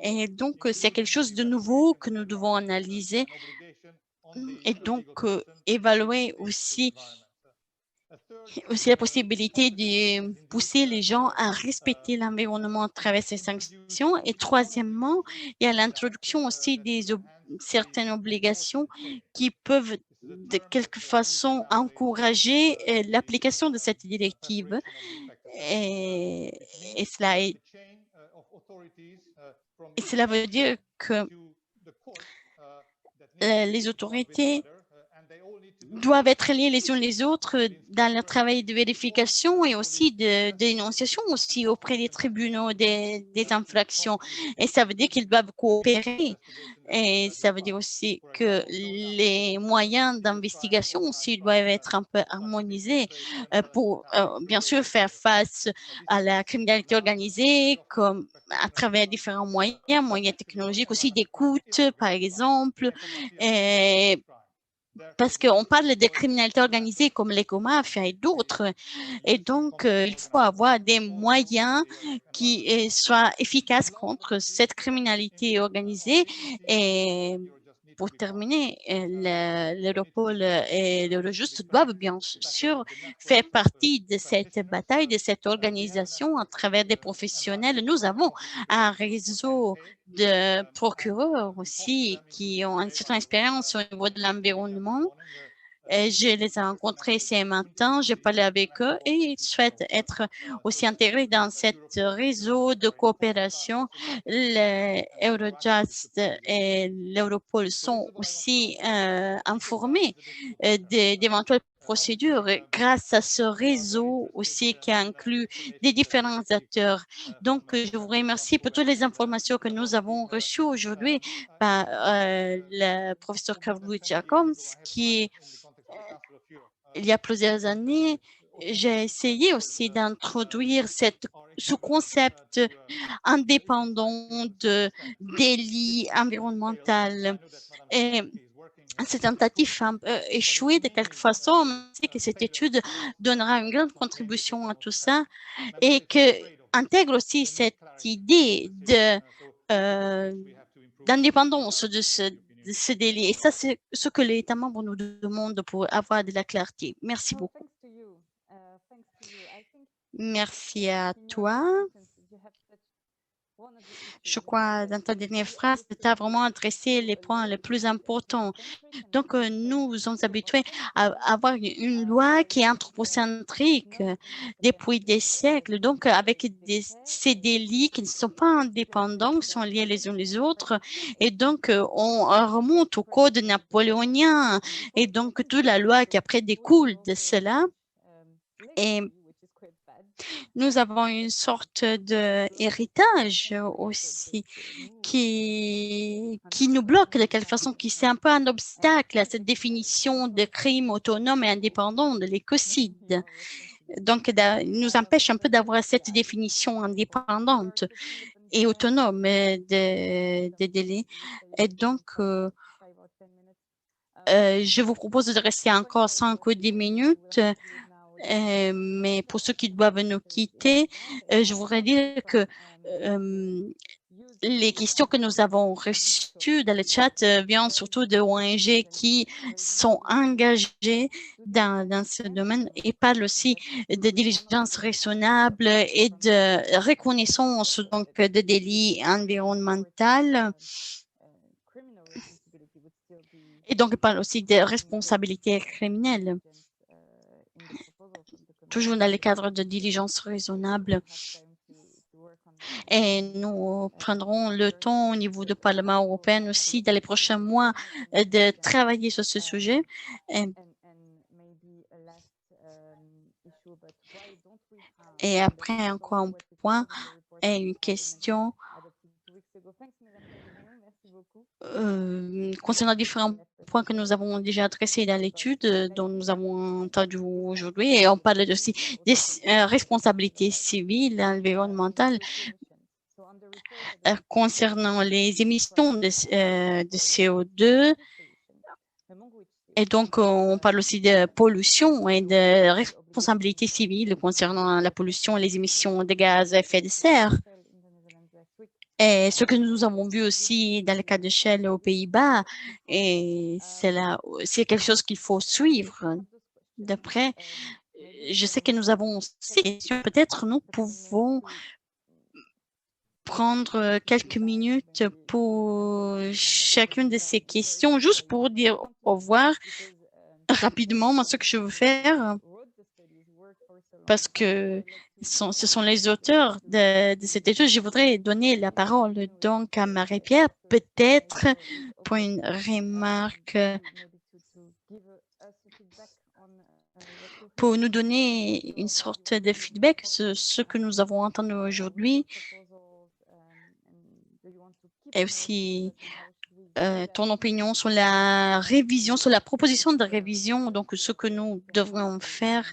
Et donc, c'est quelque chose de nouveau que nous devons analyser et donc évaluer aussi la possibilité de pousser les gens à respecter l'environnement à travers ces sanctions. Et troisièmement, il y a l'introduction aussi des certaines obligations qui peuvent de quelque façon encourager l'application de cette directive. Et cela veut dire que les autorités doivent être liés les uns les autres dans leur travail de vérification et aussi de dénonciation aussi auprès des tribunaux des infractions. Et ça veut dire qu'ils doivent coopérer. Et ça veut dire aussi que les moyens d'investigation aussi doivent être un peu harmonisés pour, bien sûr, faire face à la criminalité organisée comme à travers différents moyens technologiques aussi d'écoute, par exemple, et parce qu'on parle de criminalité organisée comme l'écomafia et d'autres. Et donc, il faut avoir des moyens qui soient efficaces contre cette criminalité organisée. Et pour terminer, l'Europol et l'Eurojust doivent bien sûr faire partie de cette bataille, de cette organisation à travers des professionnels. Nous avons un réseau de procureurs aussi qui ont une certaine expérience au niveau de l'environnement. Je les ai rencontrés ce matin, j'ai parlé avec eux et ils souhaitent être aussi intégrés dans ce réseau de coopération. L'Eurojust et l'Europol sont aussi informés d'éventuelles procédures grâce à ce réseau aussi qui inclut des différents acteurs. Donc, je vous remercie pour toutes les informations que nous avons reçues aujourd'hui par le professeur Kavlu-Jacobs qui il y a plusieurs années, j'ai essayé aussi d'introduire ce concept indépendant de délit environnemental. Et cette tentative a échoué de quelque façon. On sait que cette étude donnera une grande contribution à tout ça et qu'intègre aussi cette idée d'indépendance de ce délit. Et ça, c'est ce que les États membres nous demandent pour avoir de la clarté. Merci beaucoup. Merci à toi. Je crois, dans ta dernière phrase, tu as vraiment adressé les points les plus importants. Donc, nous sommes habitués à avoir une loi qui est anthropocentrique depuis des siècles, donc avec ces délits qui ne sont pas indépendants, qui sont liés les uns les autres. Et donc, on remonte au code napoléonien et donc toute la loi qui après découle de cela. Et nous avons une sorte d'héritage aussi qui nous bloque de quelque façon, qui c'est un peu un obstacle à cette définition de crime autonome et indépendant de l'écocide. Donc, nous empêche un peu d'avoir cette définition indépendante et autonome des délits. Et donc, je vous propose de rester encore 5 ou 10 minutes. Mais pour ceux qui doivent nous quitter, je voudrais dire que les questions que nous avons reçues dans le chat viennent surtout de ONG qui sont engagées dans ce domaine et parlent aussi de diligence raisonnable et de reconnaissance donc de délits environnementaux. Et donc, ils parlent aussi de responsabilité criminelle. Toujours dans le cadre de diligence raisonnable. Et nous prendrons le temps au niveau du Parlement européen aussi dans les prochains mois de travailler sur ce sujet. Et après, encore un point et une question concernant différents points que nous avons déjà adressés dans l'étude dont nous avons entendu aujourd'hui. Et on parle aussi des responsabilités civiles, environnementales, concernant les émissions de CO2. Et donc, on parle aussi de pollution et de responsabilité civile concernant la pollution et les émissions de gaz à effet de serre. Et ce que nous avons vu aussi dans le cas de Shell aux Pays-Bas, et c'est quelque chose qu'il faut suivre. D'après, je sais que nous avons ces questions. Peut-être nous pouvons prendre quelques minutes pour chacune de ces questions, juste pour dire au revoir rapidement. Moi, ce que je veux faire, parce que ce sont les auteurs de cette étude. Je voudrais donner la parole donc à Marie-Pierre, peut-être pour une remarque, pour nous donner une sorte de feedback sur ce que nous avons entendu aujourd'hui et aussi ton opinion sur la révision, sur la proposition de révision, donc ce que nous devrions faire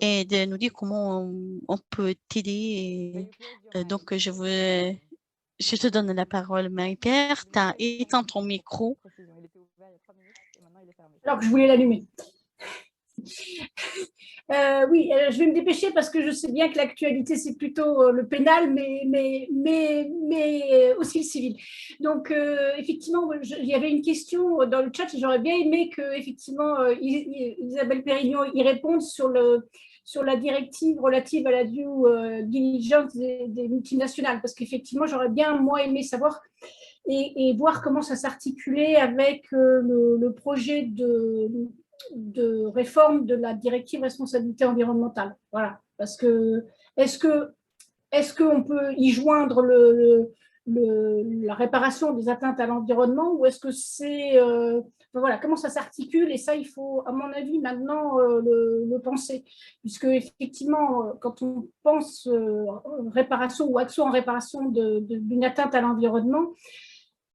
et de nous dire comment on peut t'aider. Donc, je te donne la parole, Marie-Pierre. Tu as éteint ton micro. Alors que je voulais l'allumer. Oui, je vais me dépêcher parce que je sais bien que l'actualité, c'est plutôt le pénal, mais aussi le civil. Donc, effectivement, il y avait une question dans le chat et j'aurais bien aimé que, effectivement, Isabelle Pérignon y réponde sur la directive relative à la due diligence des multinationales, parce qu'effectivement, j'aurais bien, moi, aimé savoir et voir comment ça s'articulait avec le projet de réforme de la directive responsabilité environnementale. Voilà. Parce que est-ce qu'on peut y joindre la réparation des atteintes à l'environnement ou est-ce que c'est voilà, comment ça s'articule, et ça il faut à mon avis maintenant le penser, puisque effectivement quand on pense réparation ou action en réparation d'une atteinte à l'environnement,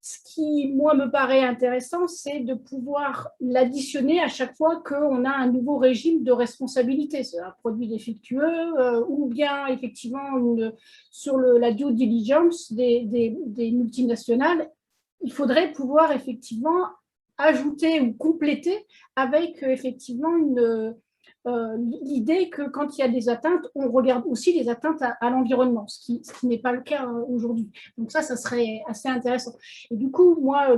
ce qui, moi, me paraît intéressant, c'est de pouvoir l'additionner à chaque fois qu'on a un nouveau régime de responsabilité, c'est un produit défectueux ou bien, effectivement, sur la due diligence des multinationales, il faudrait pouvoir, effectivement, ajouter ou compléter avec, effectivement, l'idée que quand il y a des atteintes, on regarde aussi les atteintes à l'environnement, ce qui n'est pas le cas aujourd'hui. Donc ça serait assez intéressant. Et du coup, moi,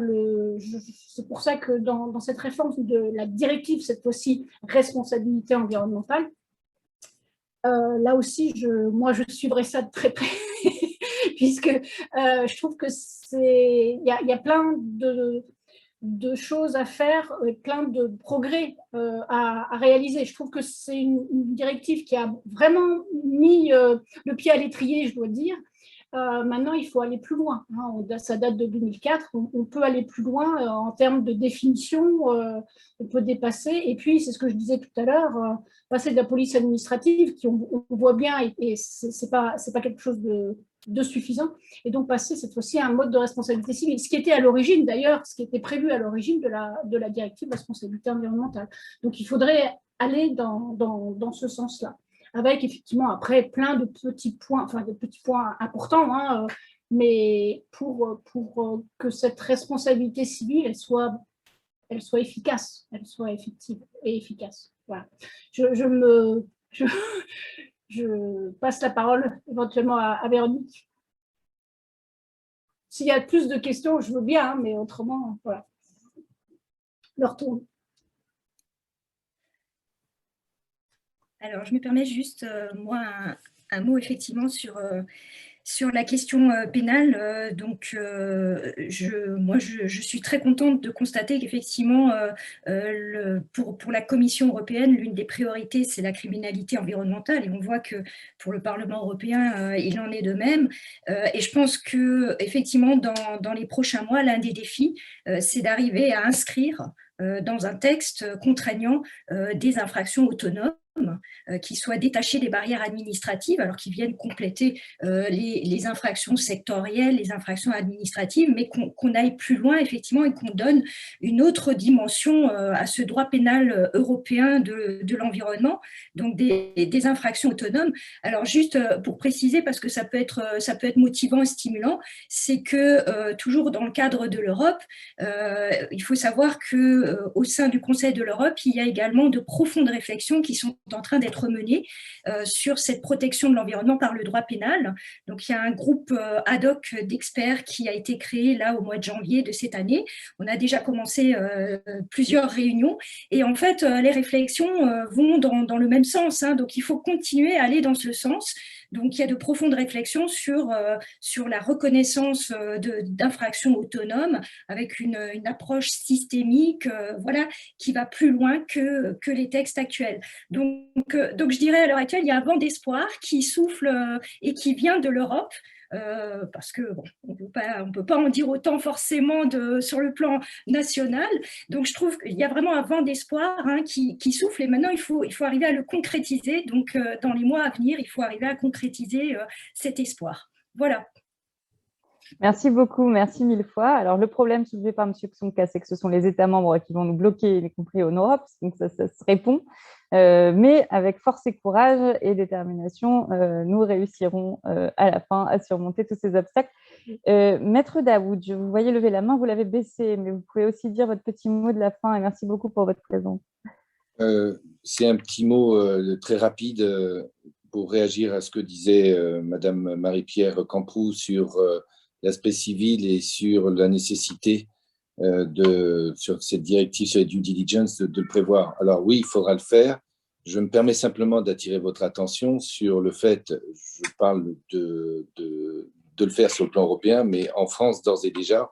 c'est pour ça que dans cette réforme de la directive, cette fois-ci, responsabilité environnementale, là aussi, moi, je suivrai ça de très près. puisque je trouve que il y a plein de choses à faire, plein de progrès à réaliser. Je trouve que c'est une directive qui a vraiment mis le pied à l'étrier, je dois dire. Maintenant, il faut aller plus loin. Hein. Ça date de 2004. On peut aller plus loin en termes de définition. On peut dépasser. Et puis, c'est ce que je disais tout à l'heure, passer de la police administrative, qui on voit bien, et c'est pas quelque chose de suffisant. Et donc, passer cette fois-ci à un mode de responsabilité civile. Ce qui était à l'origine, d'ailleurs, ce qui était prévu à l'origine de la directive responsabilité environnementale. Donc, il faudrait aller dans ce sens-là, avec effectivement après plein de petits points, enfin de petits points importants, hein, mais pour que cette responsabilité civile, elle soit efficace, elle soit effective et efficace. Voilà. Je passe la parole éventuellement à Véronique. S'il y a plus de questions, je veux bien, hein, mais autrement, voilà. Leur tour. Alors, je me permets juste, moi, un mot effectivement sur la question pénale. Moi, je suis très contente de constater qu'effectivement, pour la Commission européenne, l'une des priorités, c'est la criminalité environnementale. Et on voit que pour le Parlement européen, il en est de même. Et je pense qu'effectivement, dans les prochains mois, l'un des défis, c'est d'arriver à inscrire dans un texte contraignant des infractions autonomes qui soient détachées des barrières administratives, alors qui viennent compléter les infractions sectorielles, les infractions administratives, mais qu'on aille plus loin, effectivement, et qu'on donne une autre dimension à ce droit pénal européen de l'environnement, donc des infractions autonomes. Alors, juste pour préciser, parce que ça peut être motivant et stimulant, c'est que toujours dans le cadre de l'Europe, il faut savoir qu'au sein du Conseil de l'Europe, il y a également de profondes réflexions qui sont en train d'être menées sur cette protection de l'environnement par le droit pénal. Donc, il y a un groupe ad hoc d'experts qui a été créé là au mois de janvier de cette année. On a déjà commencé plusieurs réunions et en fait, les réflexions vont dans le même sens. Hein. Donc, il faut continuer à aller dans ce sens. Donc, il y a de profondes réflexions sur la reconnaissance d'infractions autonomes avec une approche systémique, voilà, qui va plus loin que les textes actuels. Donc, je dirais à l'heure actuelle, il y a un vent d'espoir qui souffle et qui vient de l'Europe. Parce que bon, on peut pas en dire autant forcément sur le plan national. Donc, je trouve qu'il y a vraiment un vent d'espoir hein, qui souffle et maintenant, il faut arriver à le concrétiser. Donc, dans les mois à venir, il faut arriver à concrétiser cet espoir. Voilà. Merci beaucoup, merci mille fois. Alors, le problème soulevé par M. Tsonka, c'est que ce sont les États membres qui vont nous bloquer, y compris en Europe, donc ça se répond. Mais avec force et courage et détermination, nous réussirons à la fin à surmonter tous ces obstacles. Maître Daoud, je vous voyais lever la main, vous l'avez baissée, mais vous pouvez aussi dire votre petit mot de la fin et merci beaucoup pour votre présence. C'est un petit mot très rapide pour réagir à ce que disait Madame Marie-Pierre Camproux sur l'aspect civil et sur la nécessité sur cette directive sur les due diligence de le prévoir. Alors oui, il faudra le faire. Je me permets simplement d'attirer votre attention sur le fait, je parle de le faire sur le plan européen, mais en France, d'ores et déjà,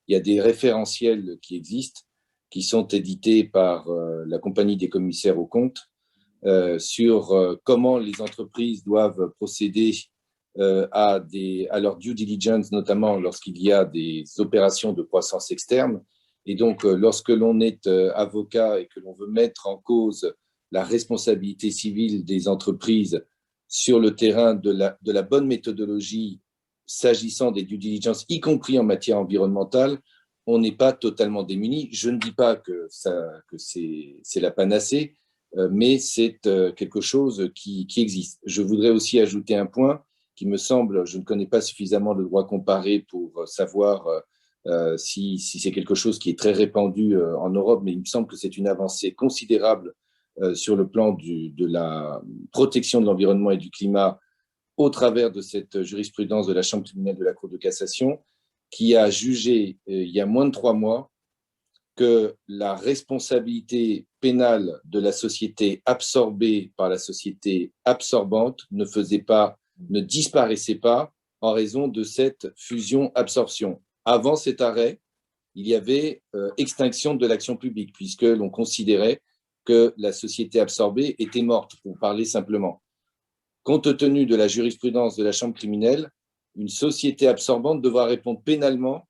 il y a des référentiels qui existent, qui sont édités par la compagnie des commissaires aux comptes, sur comment les entreprises doivent procéder à leur due diligence, notamment lorsqu'il y a des opérations de croissance externe. Et donc, lorsque l'on est avocat et que l'on veut mettre en cause la responsabilité civile des entreprises sur le terrain de la bonne méthodologie s'agissant des due diligence, y compris en matière environnementale, on n'est pas totalement démuni. Je ne dis pas que c'est la panacée, mais c'est quelque chose qui existe. Je voudrais aussi ajouter un point qui me semble, je ne connais pas suffisamment le droit comparé pour savoir si c'est quelque chose qui est très répandu en Europe, mais il me semble que c'est une avancée considérable sur le plan de la protection de l'environnement et du climat au travers de cette jurisprudence de la Chambre criminelle de la Cour de cassation, qui a jugé il y a moins de 3 mois que la responsabilité pénale de la société absorbée par la société absorbante ne disparaissait pas en raison de cette fusion-absorption. Avant cet arrêt, il y avait extinction de l'action publique, puisque l'on considérait que la société absorbée était morte, pour parler simplement. Compte tenu de la jurisprudence de la Chambre criminelle, une société absorbante devra répondre pénalement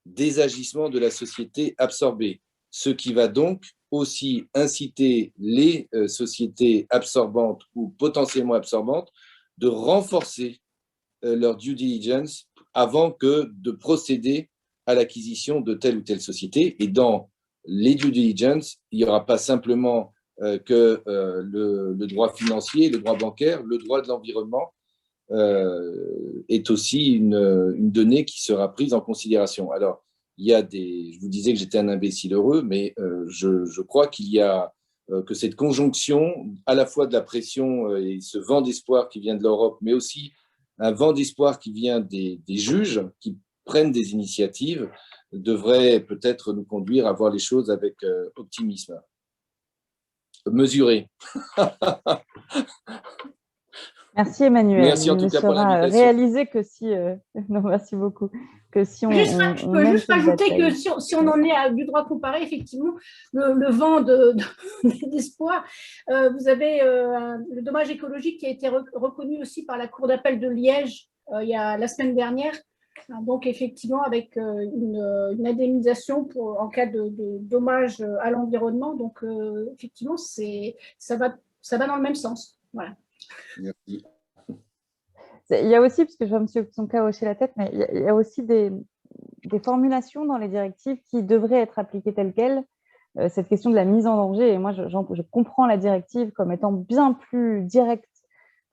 des agissements de la société absorbée, ce qui va donc aussi inciter les sociétés absorbantes ou potentiellement absorbantes de renforcer leur due diligence avant que de procéder à l'acquisition de telle ou telle société. Et dans les due diligence, il n'y aura pas simplement que le droit financier, le droit bancaire, le droit de l'environnement est aussi une donnée qui sera prise en considération. Alors, il y a je vous disais que j'étais un imbécile heureux, mais je crois qu'il y a que cette conjonction à la fois de la pression et ce vent d'espoir qui vient de l'Europe, mais aussi un vent d'espoir qui vient des juges qui prennent des initiatives, devrait peut-être nous conduire à voir les choses avec optimisme. Mesuré. Merci Emmanuel. Merci en tout cas pour l'invitation. Réalisé que si, non, merci beaucoup, que si on, je peux juste rajouter que si on en est à du droit comparé, effectivement, le vent d'espoir, vous avez le dommage écologique qui a été reconnu aussi par la Cour d'appel de Liège il y a la semaine dernière. Donc, effectivement, avec une indemnisation en cas de dommage à l'environnement. Donc, effectivement, ça va dans le même sens. Voilà. Merci. Il y a aussi, parce que je vois M. Tsonka hocher la tête, mais il y a aussi des formulations dans les directives qui devraient être appliquées telles quelles. Cette question de la mise en danger, et moi, je comprends la directive comme étant bien plus directe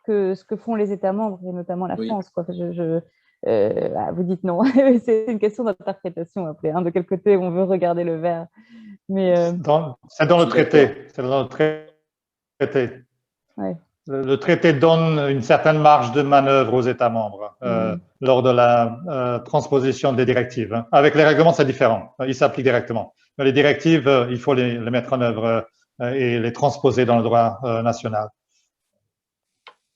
que ce que font les États membres, et notamment la France, quoi. Vous dites non, c'est une question d'interprétation après, hein, de quel côté on veut regarder le verre. Mais c'est dans le traité. C'est dans le traité. Ouais. Le traité donne une certaine marge de manœuvre aux États membres lors de la transposition des directives. Hein. Avec les règlements, c'est différent. Ils s'appliquent directement. Mais les directives, il faut les mettre en œuvre et les transposer dans le droit national.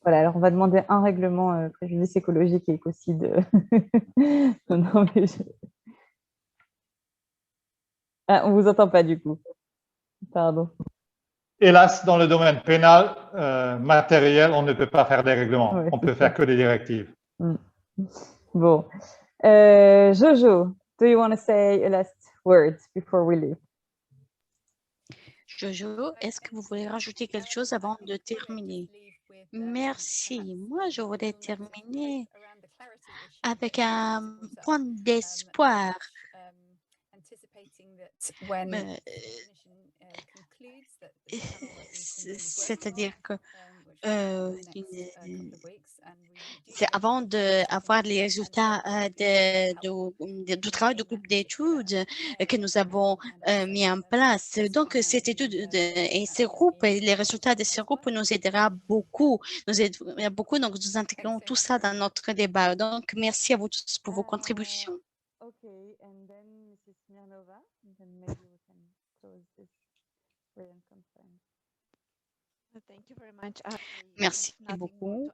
Voilà, alors on va demander un règlement préjudice écologique et écocide. Non, mais on ne vous entend pas du coup. Pardon. Hélas, dans le domaine pénal, matériel, on ne peut pas faire des règlements. Ouais, on peut faire que des directives. Bon. Jojo, do you want to say a last word before we leave? Jojo, est-ce que vous voulez rajouter quelque chose avant de terminer? Merci. Moi, je voudrais terminer avec un point d'espoir. C'est-à-dire que c'est avant d'avoir les résultats du travail du groupe d'études que nous avons mis en place. Donc, cette étude et ces groupes, et les résultats de ces groupes nous aidera beaucoup. Donc, nous intégrons tout ça dans notre débat. Donc, merci à vous tous pour vos contributions. Okay, and then Mrs. Smirnova, and then maybe we can close this brilliant conference. Merci beaucoup.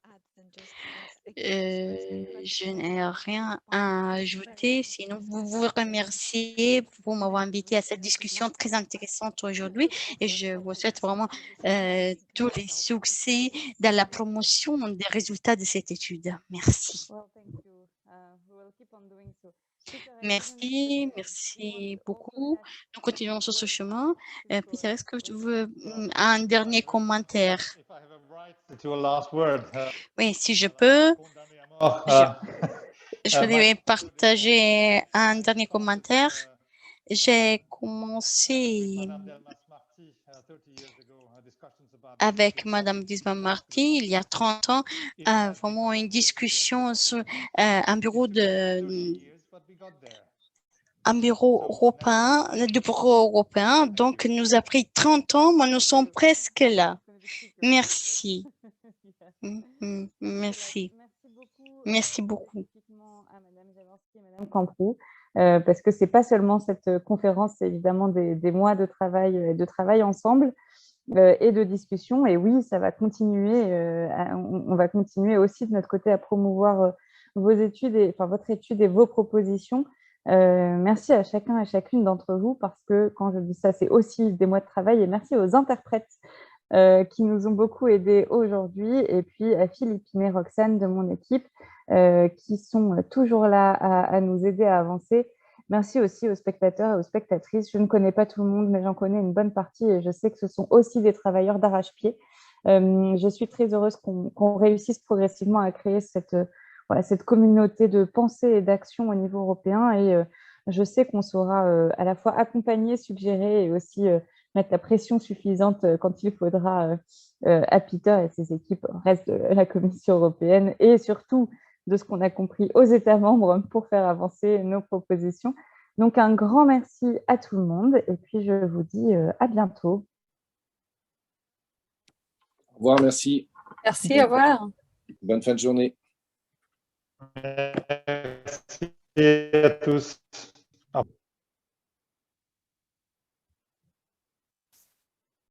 Je n'ai rien à ajouter, sinon vous remercier pour m'avoir invité à cette discussion très intéressante aujourd'hui et je vous souhaite vraiment tous les succès dans la promotion des résultats de cette étude. Merci. Merci beaucoup. Nous continuons sur ce chemin. Peter, est-ce que tu veux un dernier commentaire? Oui, si je peux. Je voulais partager un dernier commentaire. J'ai commencé avec Madame Disma-Marty il y a 30 ans, vraiment une discussion sur un bureau européen. Donc, nous a pris 30 ans, mais nous sommes presque là. Merci. Merci. Merci beaucoup. À Madame Jaworski et Madame Camproux, parce que ce n'est pas seulement cette conférence, c'est évidemment des mois de travail ensemble et de discussion. Et oui, ça va continuer. On va continuer aussi de notre côté à promouvoir vos études votre étude et vos propositions. Merci à chacun et chacune d'entre vous, parce que quand je dis ça, c'est aussi des mois de travail. Et merci aux interprètes qui nous ont beaucoup aidés aujourd'hui, et puis à Philippine et Roxane de mon équipe qui sont toujours là à nous aider à avancer. Merci aussi aux spectateurs et aux spectatrices. Je ne connais pas tout le monde, mais j'en connais une bonne partie, et je sais que ce sont aussi des travailleurs d'arrache-pied. Je suis très heureuse qu'on réussisse progressivement à créer cette communauté de pensée et d'action au niveau européen, et je sais qu'on saura à la fois accompagner, suggérer et aussi mettre la pression suffisante quand il faudra à Peter et ses équipes, reste de la Commission européenne, et surtout de ce qu'on a compris aux États membres pour faire avancer nos propositions. Donc un grand merci à tout le monde, et puis je vous dis à bientôt. Au revoir, merci. Merci, au revoir. Bonne fin de journée. Merci à tous. Au revoir.